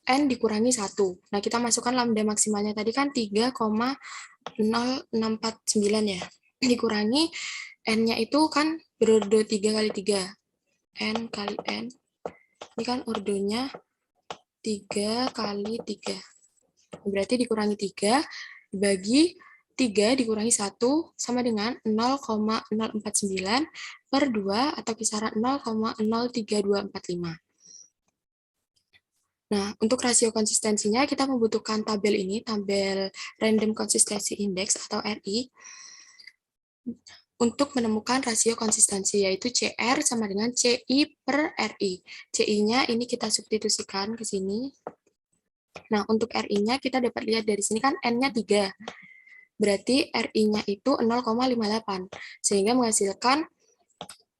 N dikurangi 1. Nah, kita masukkan lambda maksimalnya tadi kan 3,0649 ya. Dikurangi N-nya itu kan berordo 3 kali 3. N kali N. Ini kan ordonya 3 kali 3. Berarti dikurangi 3, dibagi 3 dikurangi 1 sama dengan 0,049 per 2 atau kisaran 0,03245. Nah, untuk rasio konsistensinya kita membutuhkan tabel ini, tabel Random Consistency Index atau RI, untuk menemukan rasio konsistensi, yaitu CR sama dengan CI per RI. CI-nya ini kita substitusikan ke sini. Nah, untuk RI-nya kita dapat lihat dari sini kan N-nya 3. Berarti RI-nya itu 0,58, sehingga menghasilkan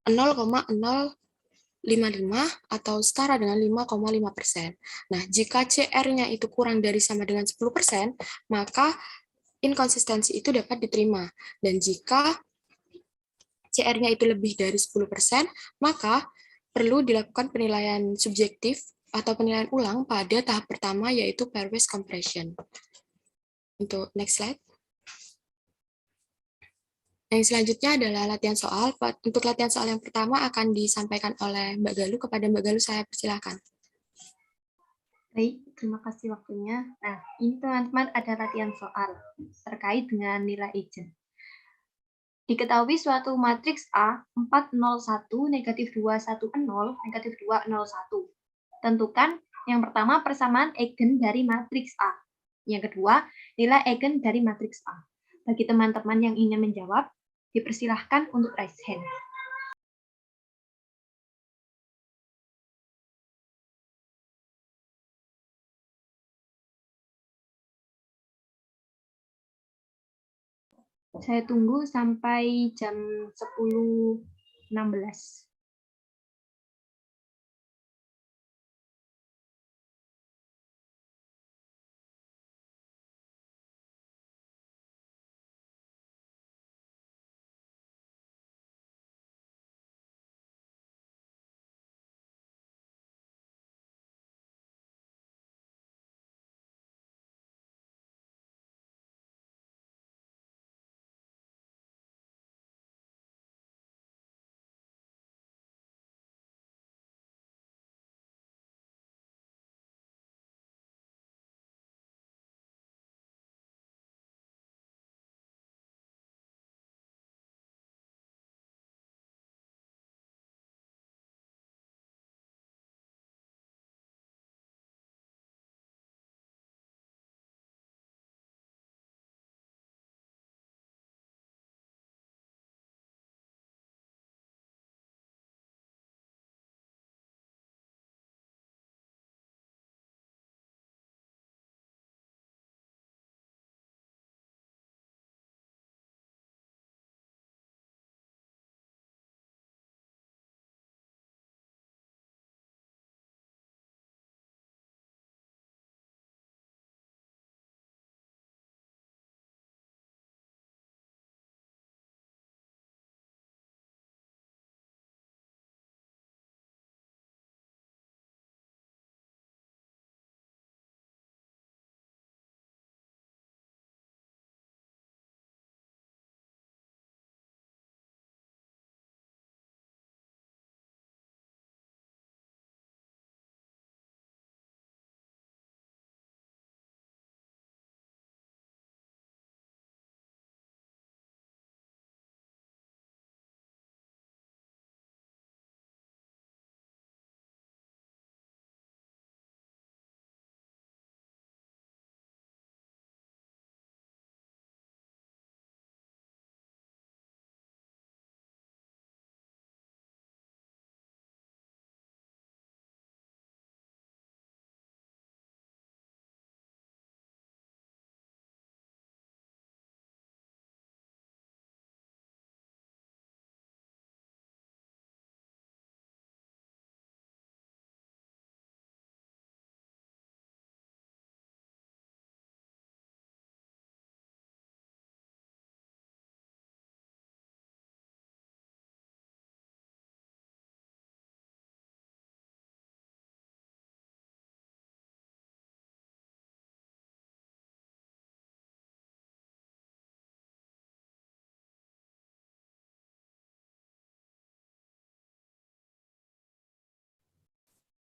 0,055 atau setara dengan 5,5%. Nah, jika CR-nya itu kurang dari sama dengan 10%, maka inkonsistensi itu dapat diterima. Dan jika CR-nya itu lebih dari 10%, maka perlu dilakukan penilaian subjektif atau penilaian ulang pada tahap pertama, yaitu pairwise compression. Untuk next slide. Yang selanjutnya adalah latihan soal. Untuk latihan soal yang pertama akan disampaikan oleh Mbak Galuh. Kepada Mbak Galuh, saya persilakan. Baik, terima kasih waktunya. Nah, ini teman-teman ada latihan soal terkait dengan nilai eigen. Diketahui suatu matriks A 401, negatif 210, negatif 201. Tentukan yang pertama persamaan eigen dari matriks A. Yang kedua, nilai eigen dari matriks A. Bagi teman-teman yang ingin menjawab, dipersilahkan untuk raise hand. Saya tunggu sampai jam 10.16.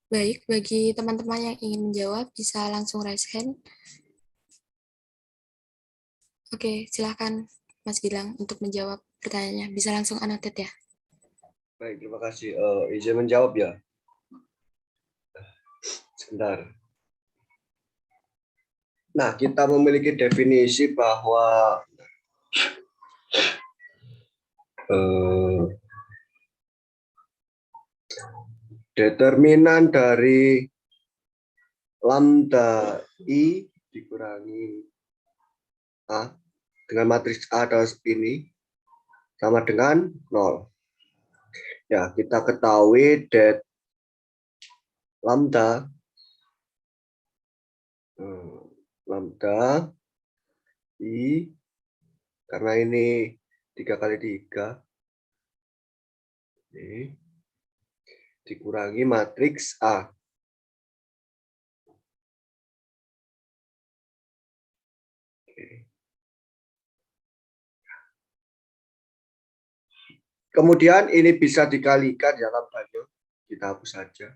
Baik, bagi teman-teman yang ingin menjawab, bisa langsung raise hand. Oke, silakan Mas Gilang untuk menjawab pertanyaannya. Bisa langsung annotate ya. Baik, terima kasih. Izin menjawab ya. Sebentar. Nah, kita memiliki definisi bahwa determinan dari lambda I dikurangi A dengan matriks A dalam ini sama dengan 0. Ya, kita ketahui that lambda I karena ini 3 kali 3 ini dikurangi matriks A. Oke. Kemudian ini bisa dikalikan ya lambdanya. Kita hapus saja.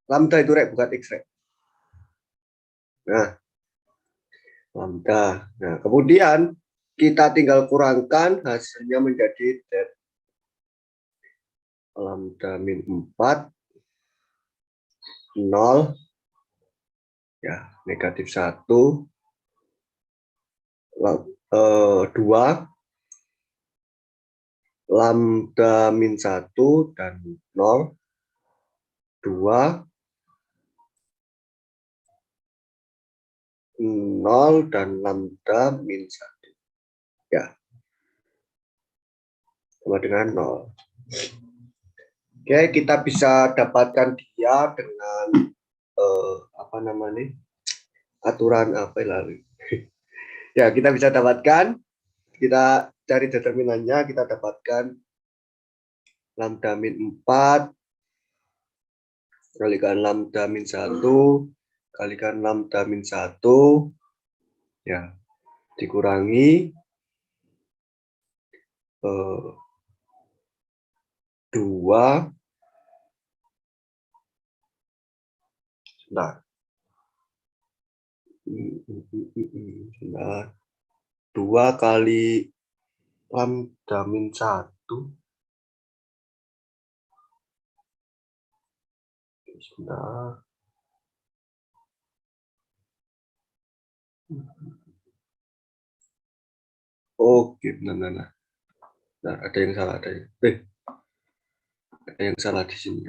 Lambda itu rek, bukan X rek. Nah, lambda. Nah, kemudian kita tinggal kurangkan hasilnya menjadi that lambda min 4 0 ya negatif 1 2 lambda min 1 dan 0 2 0 dan lambda min 1 ya sama dengan 0. Oke, kita bisa dapatkan dia dengan apa namanya aturan apa lalu. Ya, kita bisa dapatkan, kita cari determinannya, kita dapatkan lambda min 4 kalikan lambda min 1 kalikan lambda min 1 ya dikurangi 2 nah 2 kali lambda min 1 sebentar. Oke, benar. Nah, ada yang salah, ada yang salah di sini.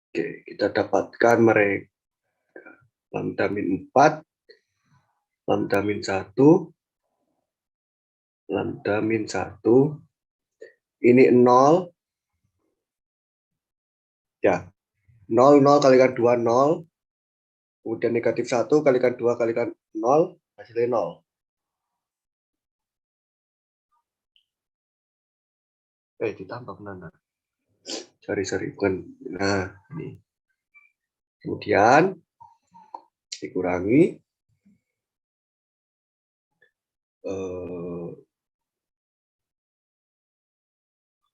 Oke, kita dapatkan mereka lambda min 4, lambda min 1, lambda min 1, ini 0, ya, 0, 0 kalikan 2, 0, kemudian negatif 1 kalikan 2 kalikan 0, hasilnya 0. Ditambah benar. Sorry, bukan. Nah, ini. Kemudian dikurangi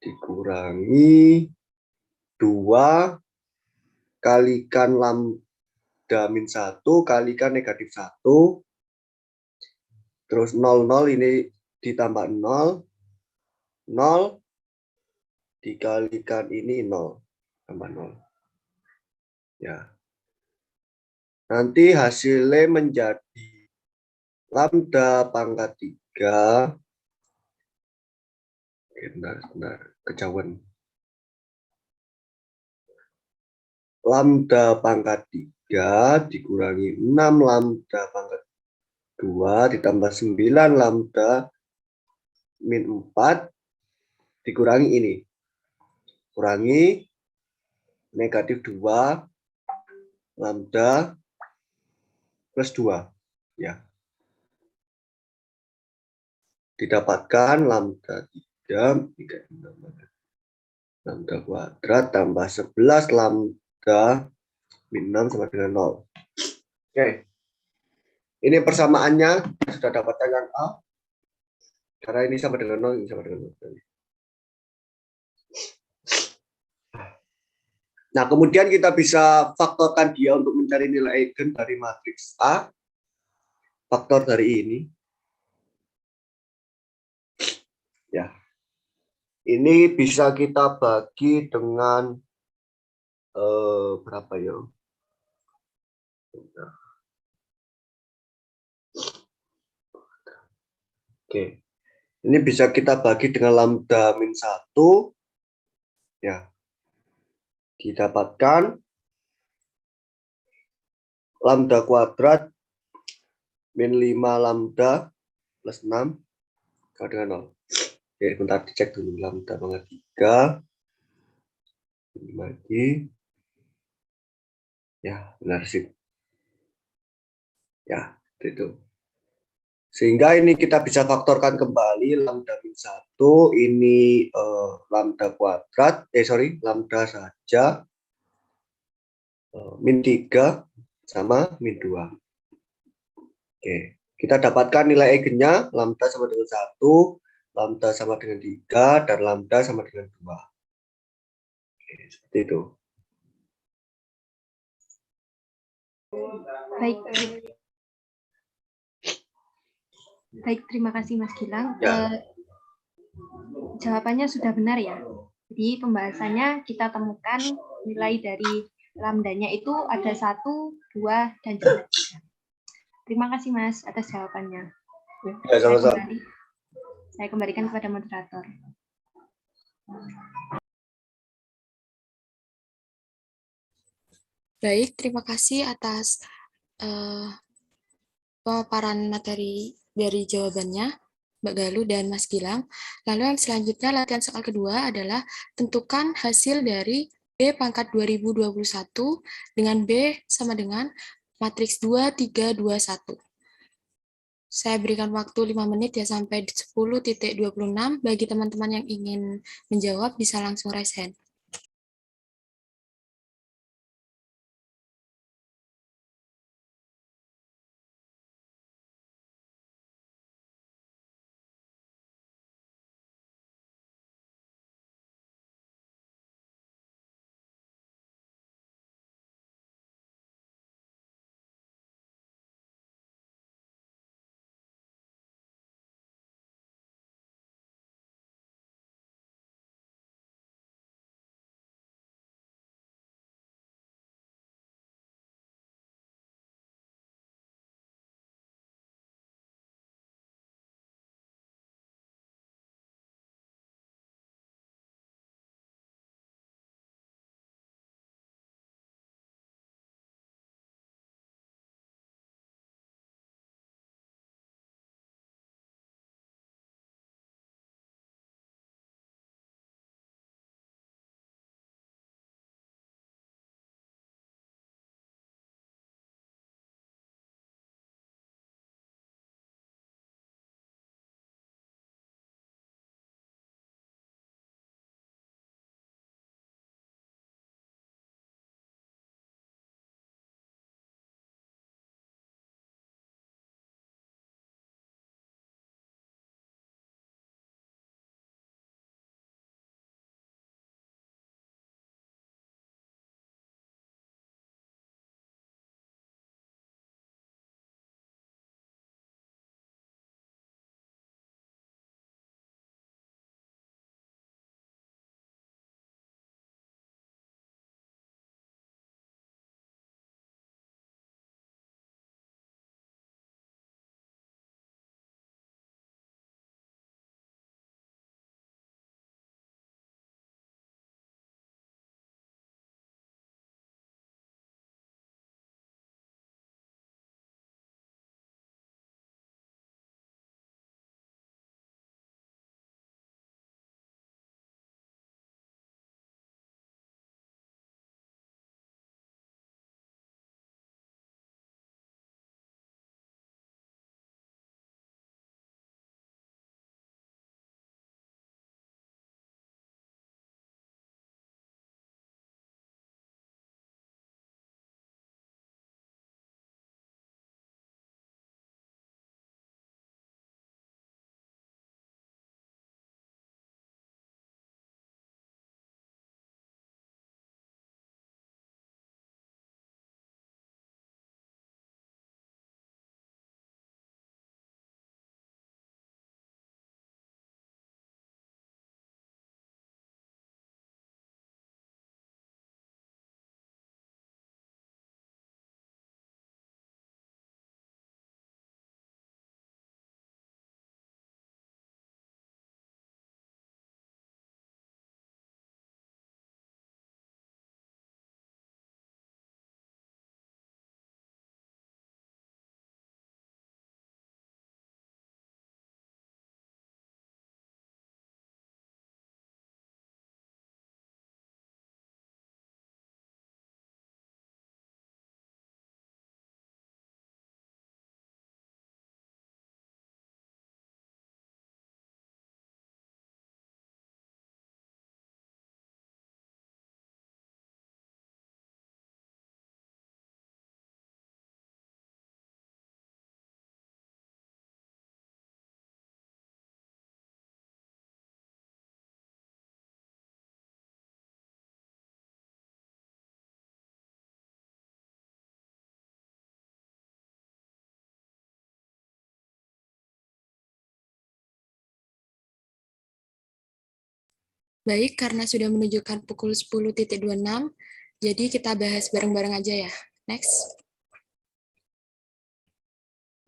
dikurangi 2 kalikan lambda min 1 kalikan negatif 1 terus 0 0 ini ditambah 0 0 dikalikan ini 0 tambah 0 ya nanti hasilnya menjadi lambda pangkat 3 benar kejauhan lambda pangkat 3 dikurangi 6 lambda pangkat 2 ditambah 9 lambda min 4 dikurangi ini. Kurangi negatif 2 lambda plus 2. Ya. Didapatkan lambda 3 lambda kuadrat tambah 11 lambda min 6 sama dengan 0. Oke. Ini persamaannya sudah dapatkan yang A. Karena ini sama dengan 0, ini sama dengan 0. Nah, kemudian kita bisa faktorkan dia untuk mencari nilai eigen dari matriks A. Faktor dari ini. Ya. Ini bisa kita bagi dengan berapa ya? Oke. Ini bisa kita bagi dengan lambda min 1. Ya. Didapatkan lambda kuadrat min 5 lambda plus 6 sama dengan 0. Oke, bentar dicek dulu. Lambda pangkat 3. Ini lagi. Ya, benar sih. Ya, itu. Sehingga ini kita bisa faktorkan kembali lambda min 1. Ini lambda kuadrat. Lambda saja. Min 3 sama min 2. Oke. Kita dapatkan nilai eigennya. Lambda sama dengan 1. Lambda sama dengan 3. Dan lambda sama dengan 2. Oke, seperti itu. Baik. Baik, terima kasih Mas Gilang. Ya. Jawabannya sudah benar ya. Jadi pembahasannya kita temukan nilai dari lambdanya itu ada 1, 2, dan juga 3. Terima kasih Mas atas jawabannya. Ya, sama-sama. Saya kembalikan kepada moderator. Baik, terima kasih atas pemaparan materi dari jawabannya, Mbak Galuh dan Mas Gilang. Lalu yang selanjutnya latihan soal kedua adalah tentukan hasil dari B pangkat 2021 dengan B sama dengan matriks 2, 3, 2, 1. Saya berikan waktu 5 menit ya sampai 10.26. Bagi teman-teman yang ingin menjawab bisa langsung raise hand. Baik, karena sudah menunjukkan pukul 10.26, jadi kita bahas bareng-bareng aja ya. Next.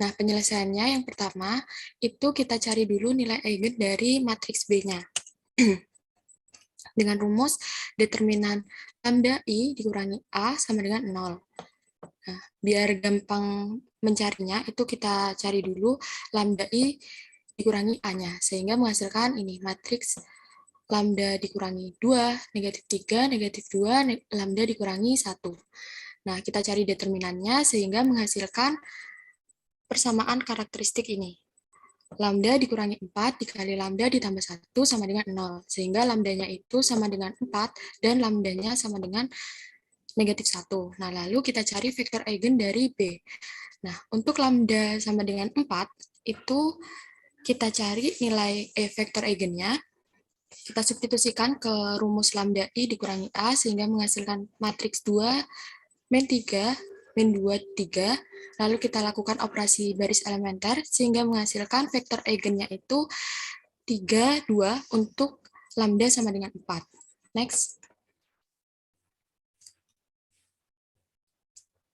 Nah, penyelesaiannya yang pertama, itu kita cari dulu nilai eigen dari matriks B-nya. Dengan rumus determinan lambda I dikurangi A sama dengan 0. Nah, biar gampang mencarinya, itu kita cari dulu lambda I dikurangi A-nya, sehingga menghasilkan ini, matriks lambda dikurangi 2, negatif 3, negatif 2, lambda dikurangi 1. Nah, kita cari determinannya, sehingga menghasilkan persamaan karakteristik ini. Lambda dikurangi 4 dikali lambda ditambah 1 sama dengan 0. Sehingga lambdanya itu sama dengan 4 dan lambdanya sama dengan negatif 1. Nah, lalu kita cari vektor eigen dari B. Nah, untuk lambda sama dengan 4, itu kita cari nilai vektor eigennya, kita substitusikan ke rumus lambda I dikurangi A, sehingga menghasilkan matriks 2, min 3, min 2, 3, lalu kita lakukan operasi baris elementer, sehingga menghasilkan vektor eigennya itu 3, 2, untuk lambda sama dengan 4. Next.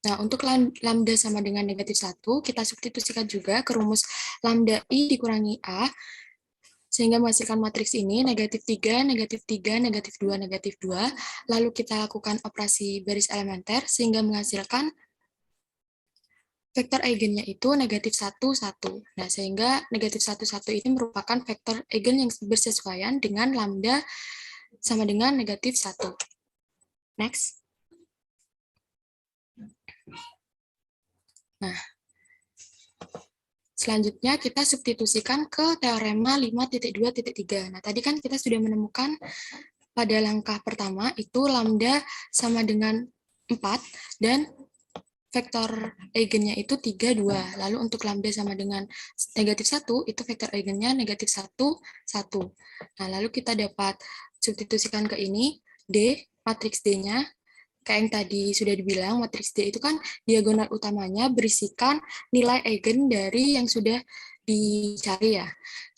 Nah, untuk lambda sama dengan negatif 1, kita substitusikan juga ke rumus lambda I dikurangi A, sehingga menghasilkan matriks ini, negatif 3, negatif 3, negatif 2, negatif 2. Lalu kita lakukan operasi baris elementer, sehingga menghasilkan vektor eigennya itu negatif 1, 1. Nah, sehingga negatif 1, 1 ini merupakan vektor eigen yang bersesuaian dengan lambda sama dengan negatif 1. Next. Nah, selanjutnya kita substitusikan ke teorema 5.2.3. Nah, tadi kan kita sudah menemukan pada langkah pertama itu lambda sama dengan 4 dan vektor eigennya itu 3, 2. Lalu untuk lambda sama dengan negatif 1, itu vektor eigennya negatif 1, 1. Nah, lalu kita dapat substitusikan ke ini, D, matriks D-nya, kayak yang tadi sudah dibilang, matriks D itu kan diagonal utamanya berisikan nilai eigen dari yang sudah dicari ya.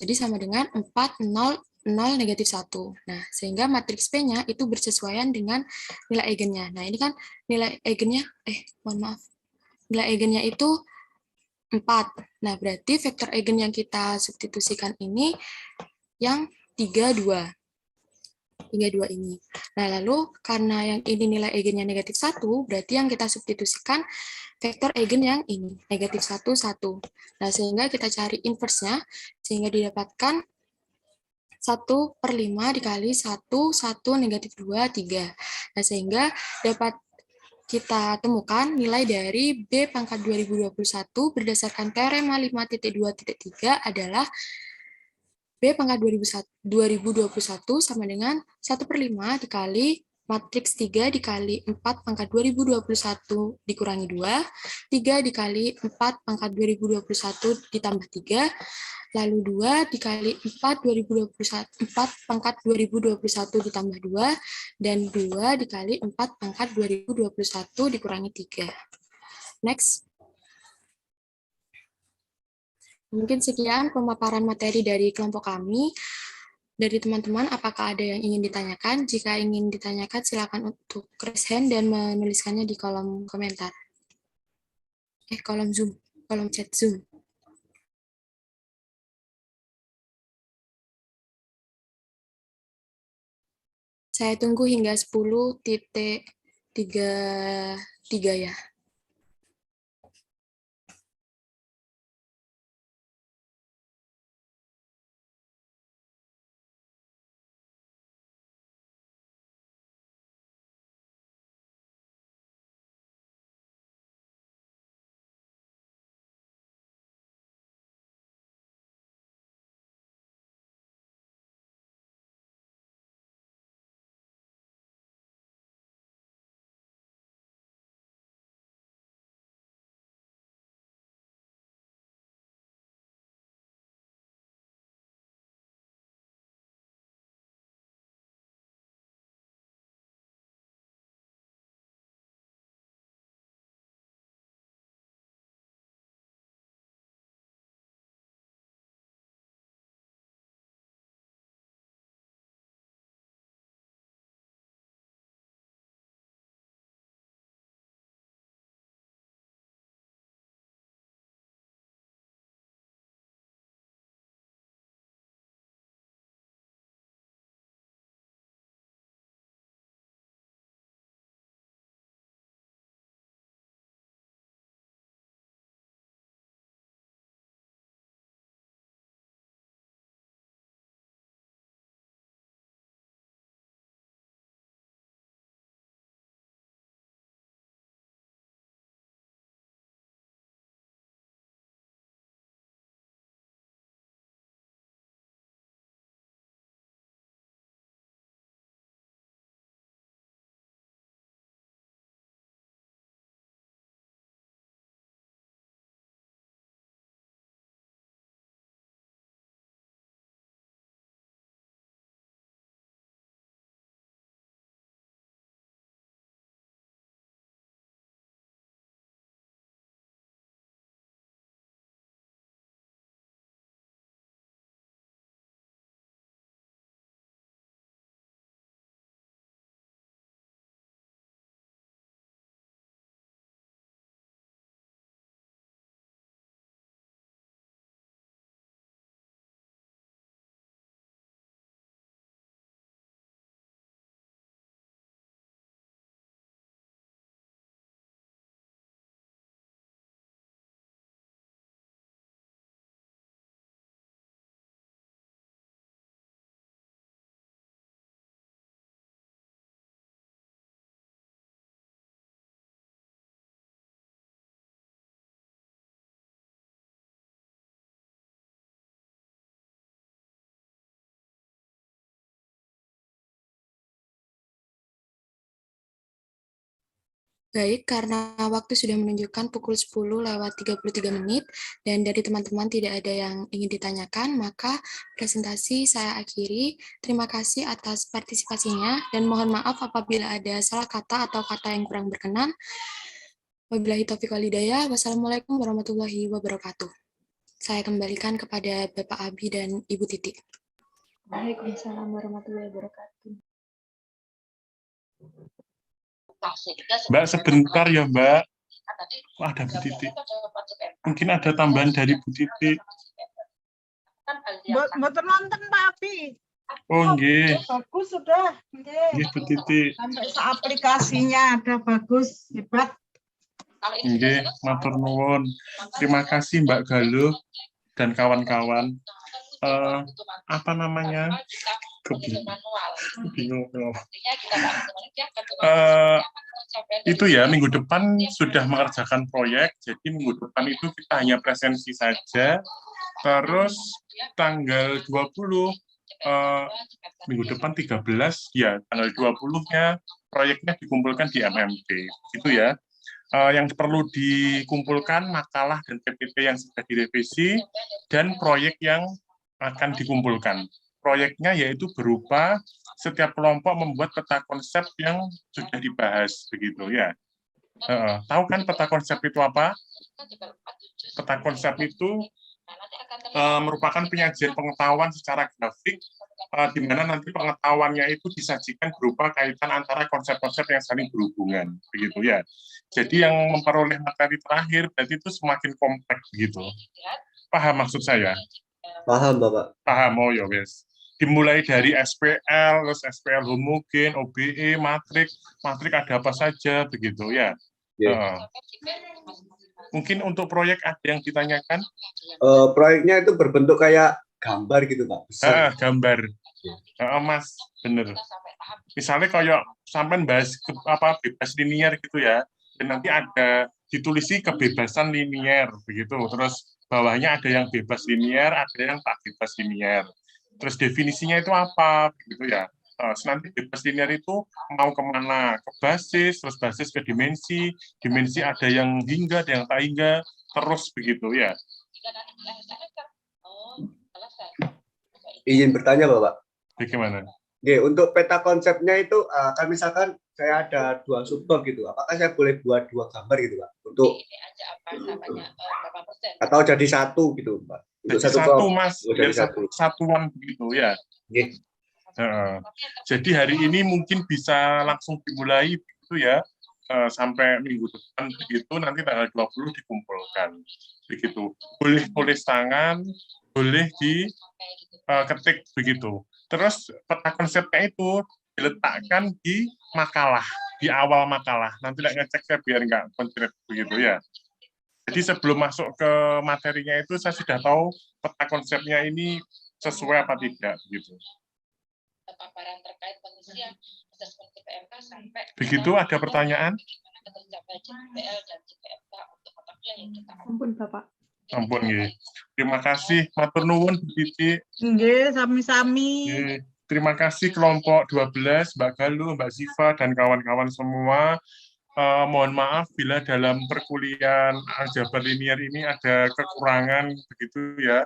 Jadi sama dengan 4, 0, 0, negatif 1. Nah, sehingga matriks P-nya itu bersesuaian dengan nilai eigennya. Nah, ini kan nilai eigennya, mohon maaf, nilai eigennya itu 4. Nah, berarti vektor eigen yang kita substitusikan ini yang 3, 2. 3, 2 ini. Nah, lalu karena yang ini nilai eigennya negatif 1, berarti yang kita substitusikan vektor eigen yang ini, negatif 1, 1. Nah, sehingga kita cari inverse-nya, sehingga didapatkan 1/5 dikali 1, 1, negatif 2, 3. Nah, sehingga dapat kita temukan nilai dari B pangkat 2021 berdasarkan teorema 5.2.3 adalah B pangkat 2021 sama dengan 1/5 dikali matriks 3 dikali 4 pangkat 2021 dikurangi 2, 3 dikali 4 pangkat 2021 ditambah 3, lalu 2 dikali 4 pangkat 2021 ditambah 2, dan 2 dikali 4 pangkat 2021 dikurangi 3. Next. Mungkin sekian pemaparan materi dari kelompok kami. Dari teman-teman, apakah ada yang ingin ditanyakan? Jika ingin ditanyakan, silakan untuk raise hand dan menuliskannya di kolom komentar. Kolom Zoom, kolom chat Zoom. Saya tunggu hingga 10.33 ya. Baik, karena waktu sudah menunjukkan pukul 10:33 dan dari teman-teman tidak ada yang ingin ditanyakan, maka presentasi saya akhiri. Terima kasih atas partisipasinya dan mohon maaf apabila ada salah kata atau kata yang kurang berkenan. Wabillahi taufiq wal hidayah. Wassalamualaikum warahmatullahi wabarakatuh. Saya kembalikan kepada Bapak Abi dan Ibu Titi. Waalaikumsalam warahmatullahi wabarakatuh. Mbak, sebentar ya, Mbak. Wah, ada Bu Titi. Mungkin ada tambahan dari Bu Titi. Mboten nonton Pak Abi. Oh, nggih. Bagus sudah. Nggih, Bu Titi. Sampai aplikasinya ada bagus, hebat. Nggih, matur nuwun. Terima kasih Mbak Galuh dan kawan-kawan. Apa namanya? Bingung. Itu ya, minggu depan sudah mengerjakan proyek, jadi minggu depan itu kita hanya presensi saja. Terus tanggal 20, minggu depan 13, ya tanggal 20-nya proyeknya dikumpulkan di MMP. Gitu ya. Yang perlu dikumpulkan makalah dan PPT yang sudah direvisi dan proyek yang akan dikumpulkan. Proyeknya yaitu berupa setiap kelompok membuat peta konsep yang sudah dibahas, begitu ya. Tahu kan peta konsep itu apa? Peta konsep itu merupakan penyajian pengetahuan secara grafik, di mana nanti pengetahuannya itu disajikan berupa kaitan antara konsep-konsep yang saling berhubungan, begitu ya. Jadi yang memperoleh materi terakhir berarti itu semakin kompleks, begitu. Paham maksud saya? Paham, Bapak. Paham, oh ya wes. Dimulai dari SPL, terus SPL homogen, OBE, matrik ada apa saja, begitu ya. Mungkin untuk proyek ada yang ditanyakan? Proyeknya itu berbentuk kayak gambar gitu, Pak. Besar. Gambar. Mas, bener. Misalnya kayak sampai bahas bebas linier gitu ya, dan nanti ada ditulisi kebebasan linier, begitu. Terus bawahnya ada yang bebas linier, ada yang tak bebas linier. Terus definisinya itu apa, begitu ya. Nanti bebas linier itu mau kemana, ke basis, terus basis ke dimensi ada yang hingga, ada yang tak hingga, terus begitu ya. Izin bertanya, Bapak. Bagaimana? Oke, untuk peta konsepnya itu, kan misalkan saya ada 2 subbab gitu, apakah saya boleh buat 2 gambar gitu, Pak? Untuk atau jadi 1 gitu, Pak? Untuk jadi satu, Mas, jadi satuan begitu ya. Oke. Jadi hari ini mungkin bisa langsung dimulai begitu ya, sampai minggu depan begitu, nanti tanggal 20 dikumpulkan. Begitu. Boleh tulis tangan, boleh diketik begitu. Terus peta konsepnya itu diletakkan di makalah, di awal makalah. Nanti ngecek biar nggak koncret begitu ya. Jadi sebelum masuk ke materinya itu saya sudah tahu peta konsepnya ini sesuai apa tidak begitu. Paparan terkait pengisian asesmen CPMK sampai begitu. Ada pertanyaan? Ampun, Bapak. Ampun, nggih. Terima kasih, matur nuwun Bu Titi. Nggih, sami-sami. Terima kasih kelompok 12, Mbak Galuh, Mbak Ziva dan kawan-kawan semua. Mohon maaf bila dalam perkuliahan aljabar linier ini ada kekurangan begitu ya.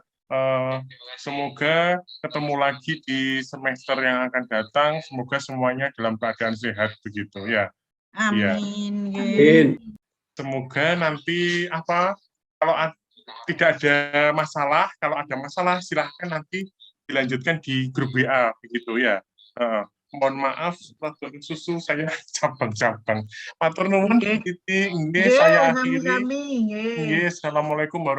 Semoga ketemu lagi di semester yang akan datang. Semoga semuanya dalam keadaan sehat begitu ya. Amin. Amin. Semoga nanti kalau tidak ada masalah, kalau ada masalah silahkan nanti dilanjutkan di grup WA begitu ya. Mohon maaf, susu saya cabang-cabang. Matur nuwun, Titi. Nggih, saya akhiri. Nggih, assalamualaikum warahmatullahi wabarakatuh.